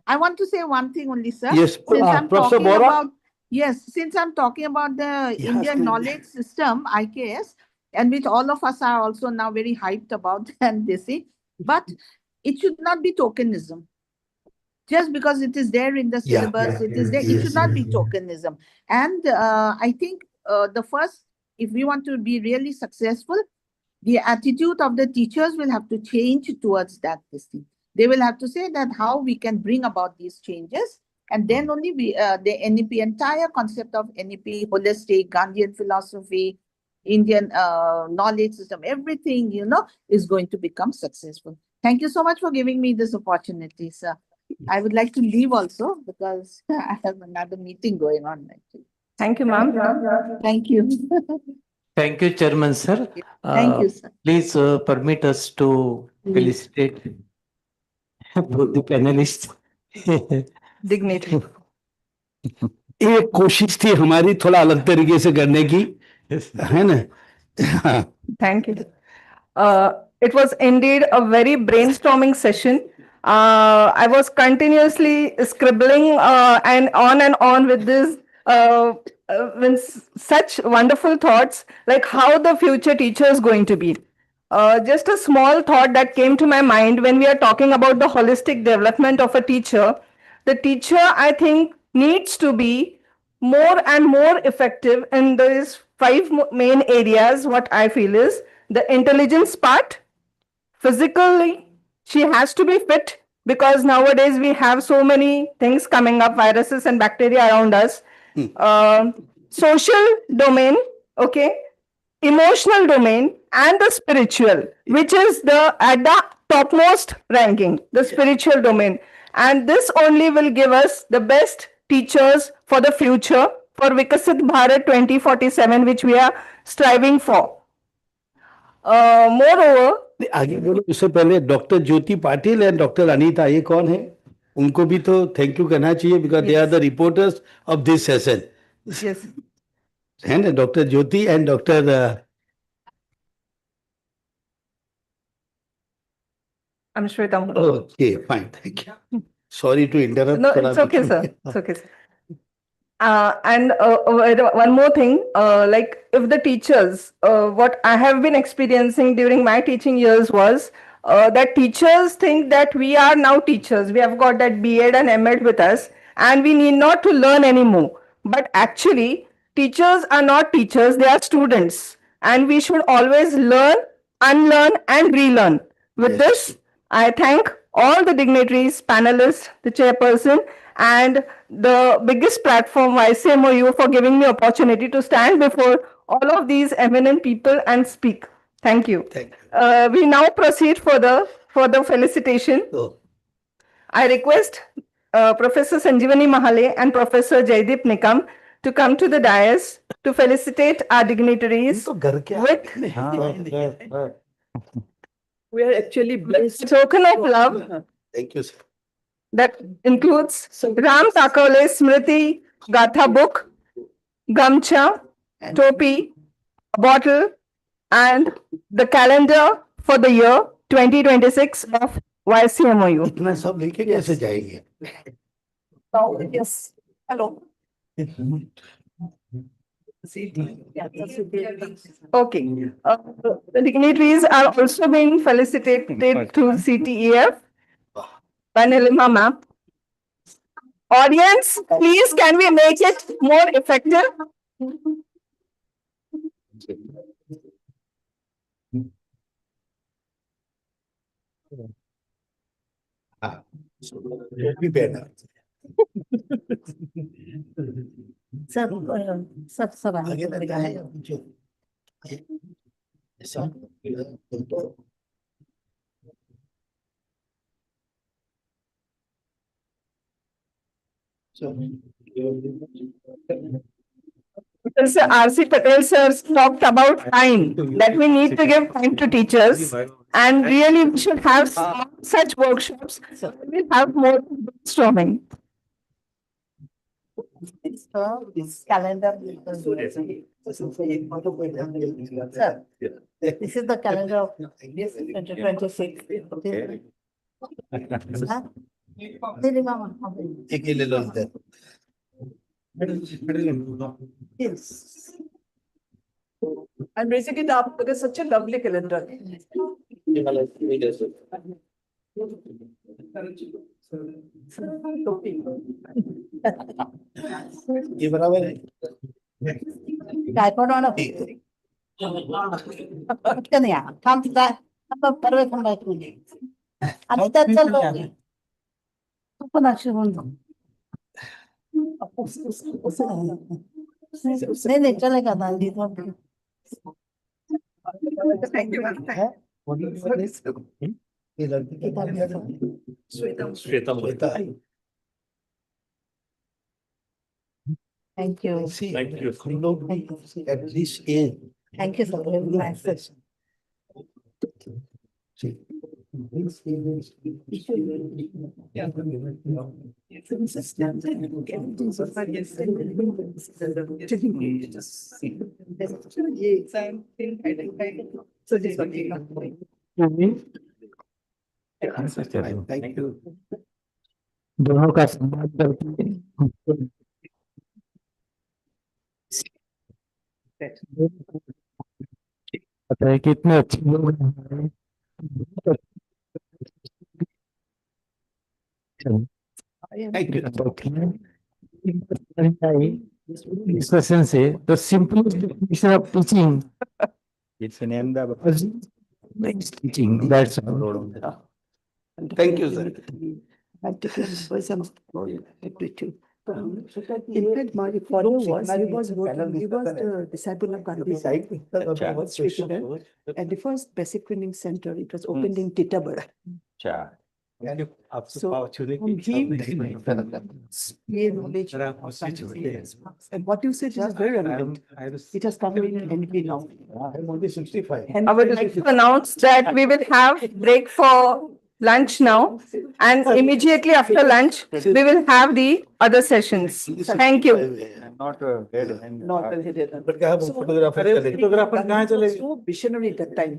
I want to say one thing only, sir. Yes, Since I'm Professor talking Bora. about, yes, since I'm talking about the Yes, Indian ma'am. knowledge system, IKS, and which all of us are also now very hyped about and they see. But it should not be tokenism. Just because it is there in the syllabus, it is there. It should not be tokenism. And I think the first, if we want to be really successful, the attitude of the teachers will have to change towards that this thing. They will have to say that how we can bring about these changes, and then only the NEP, entire concept of NEP, holistic, Gandhian philosophy, Indian knowledge system, everything, is going to become successful. Thank you so much for giving me this opportunity, sir. I would like to leave also because I have another meeting going on. Actually. Thank you, ma'am. Thank you. Thank you, Chairman, sir. Thank you, sir. Please permit us to felicitate both the panelists. Dignity. एक कोशिश थी हमारी थोड़ा अलग तरीके से करने की, है ना? Thank you. It was indeed a very brainstorming session. I was continuously scribbling and on with this, with such wonderful thoughts, like how the future teacher is going to be. Just a small thought that came to my mind when we are talking about the holistic development of a teacher. The teacher, I think, needs to be more and more effective in these five main areas. What I feel is the intelligence part. Physically, she has to be fit because nowadays we have so many things coming up, viruses and bacteria around us. Social domain, okay, emotional domain, and the spiritual, which is at the topmost ranking, the spiritual domain. And this only will give us the best teachers for the future, for Vikasit Bharat 2047, which we are striving for. Moreover, आगे बोलो, उससे पहले doctor Jyoti Patil and doctor Anita, ये कौन है? उनको भी तो थैंक यू करना चाहिए because they are the reporters of this session. yes, है ना? Doctor Jyoti and doctor I'm Shweta. Okay fine, thank you. Sorry to interrupt. No, it's okay, sir. It's okay, sir. And one more thing, like if the teachers, what I have been experiencing during my teaching years was that teachers think that we are now teachers. We have got that B.Ed and M.Ed with us, and we need not to learn anymore. But actually, teachers are not teachers; they are students, and we should always learn, unlearn, and relearn. With this, I thank all the dignitaries, panelists, the chairperson, and the biggest platform, YCMOU, for giving me opportunity to stand before all of these eminent people and speak. Thank you. Thank you. We now proceed for the felicitation. Oh. I request Professor Sanjeevani Mahale and Professor Jaideep Nikam to come to the dais to felicitate our dignitaries with We are actually blessed. token of love. Thank you, sir. That includes Ram Takole Smriti Gatha book, Gamcha, Topi, a bottle, and the calendar for the year 2026 of YCMOU. इतना सब लेके कैसे जाएंगे? Yes. Hello. Okay. The dignitaries are also being felicitated through CTEF by Nilima ma'am. Audience, please can we make it more effective? टोपी पहना. सब आगे लगा है जो ऐसा. Sir, R.C. Patel sir talked about time, that we need to give time to teachers. And really, we should have such workshops. So we'll have more brainstorming. This calendar. Sir, this is the calendar of 2026. एक ही ले लो इधर. Yes. I'm raising it up because such a lovely calendar. ये बराबर है tripod on a come to that. आणि त्यात चाललं पण नाही नाही चलेगा दादी ये लड़की का नाम क्या था? श्वेता थैंक यू See, हम लोग at this age. Thank you sir See, this age Thank you. दोनों का सम्मान करके पता है कितने अच्छे लोग हैं हमारे। Thank you. Discussion से the simplest definition of teaching It's an end of is teaching. That's all. Thank you, sir. In fact, my father was the disciple of Gandhi. And the first basic training center, it was opened in Titabar. So, from him, and what you said is very relevant. It has come in NP now. I'm only 65. And I would like to announce that we will have break for lunch now, and immediately after lunch, we will have the other sessions. Thank you. I'm not dead. not headed. But क्या हम photographer चले? Photographer कहाँ चले? So visionary at that time.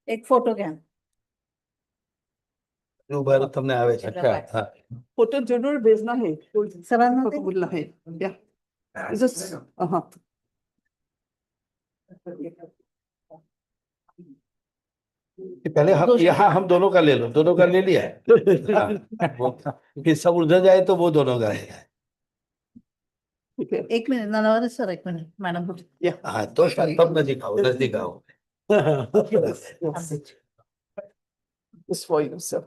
एक photo घ्या जो भारत हमने आवे છે. हाँ. फोटो जरूर भेजना है. सरांना फोटो बोलना है. Yeah. It's just, पहले हम यहाँ हम दोनों का ले लो, दोनों का ले लिया है. हाँ. फिर सब उलझ जाए तो वो दोनों का है. एक मिनिट ननावर सर एक मिनिट मॅडम हाँ तो तब नजदीक आओ, नजदीक आओ. Just for yourself.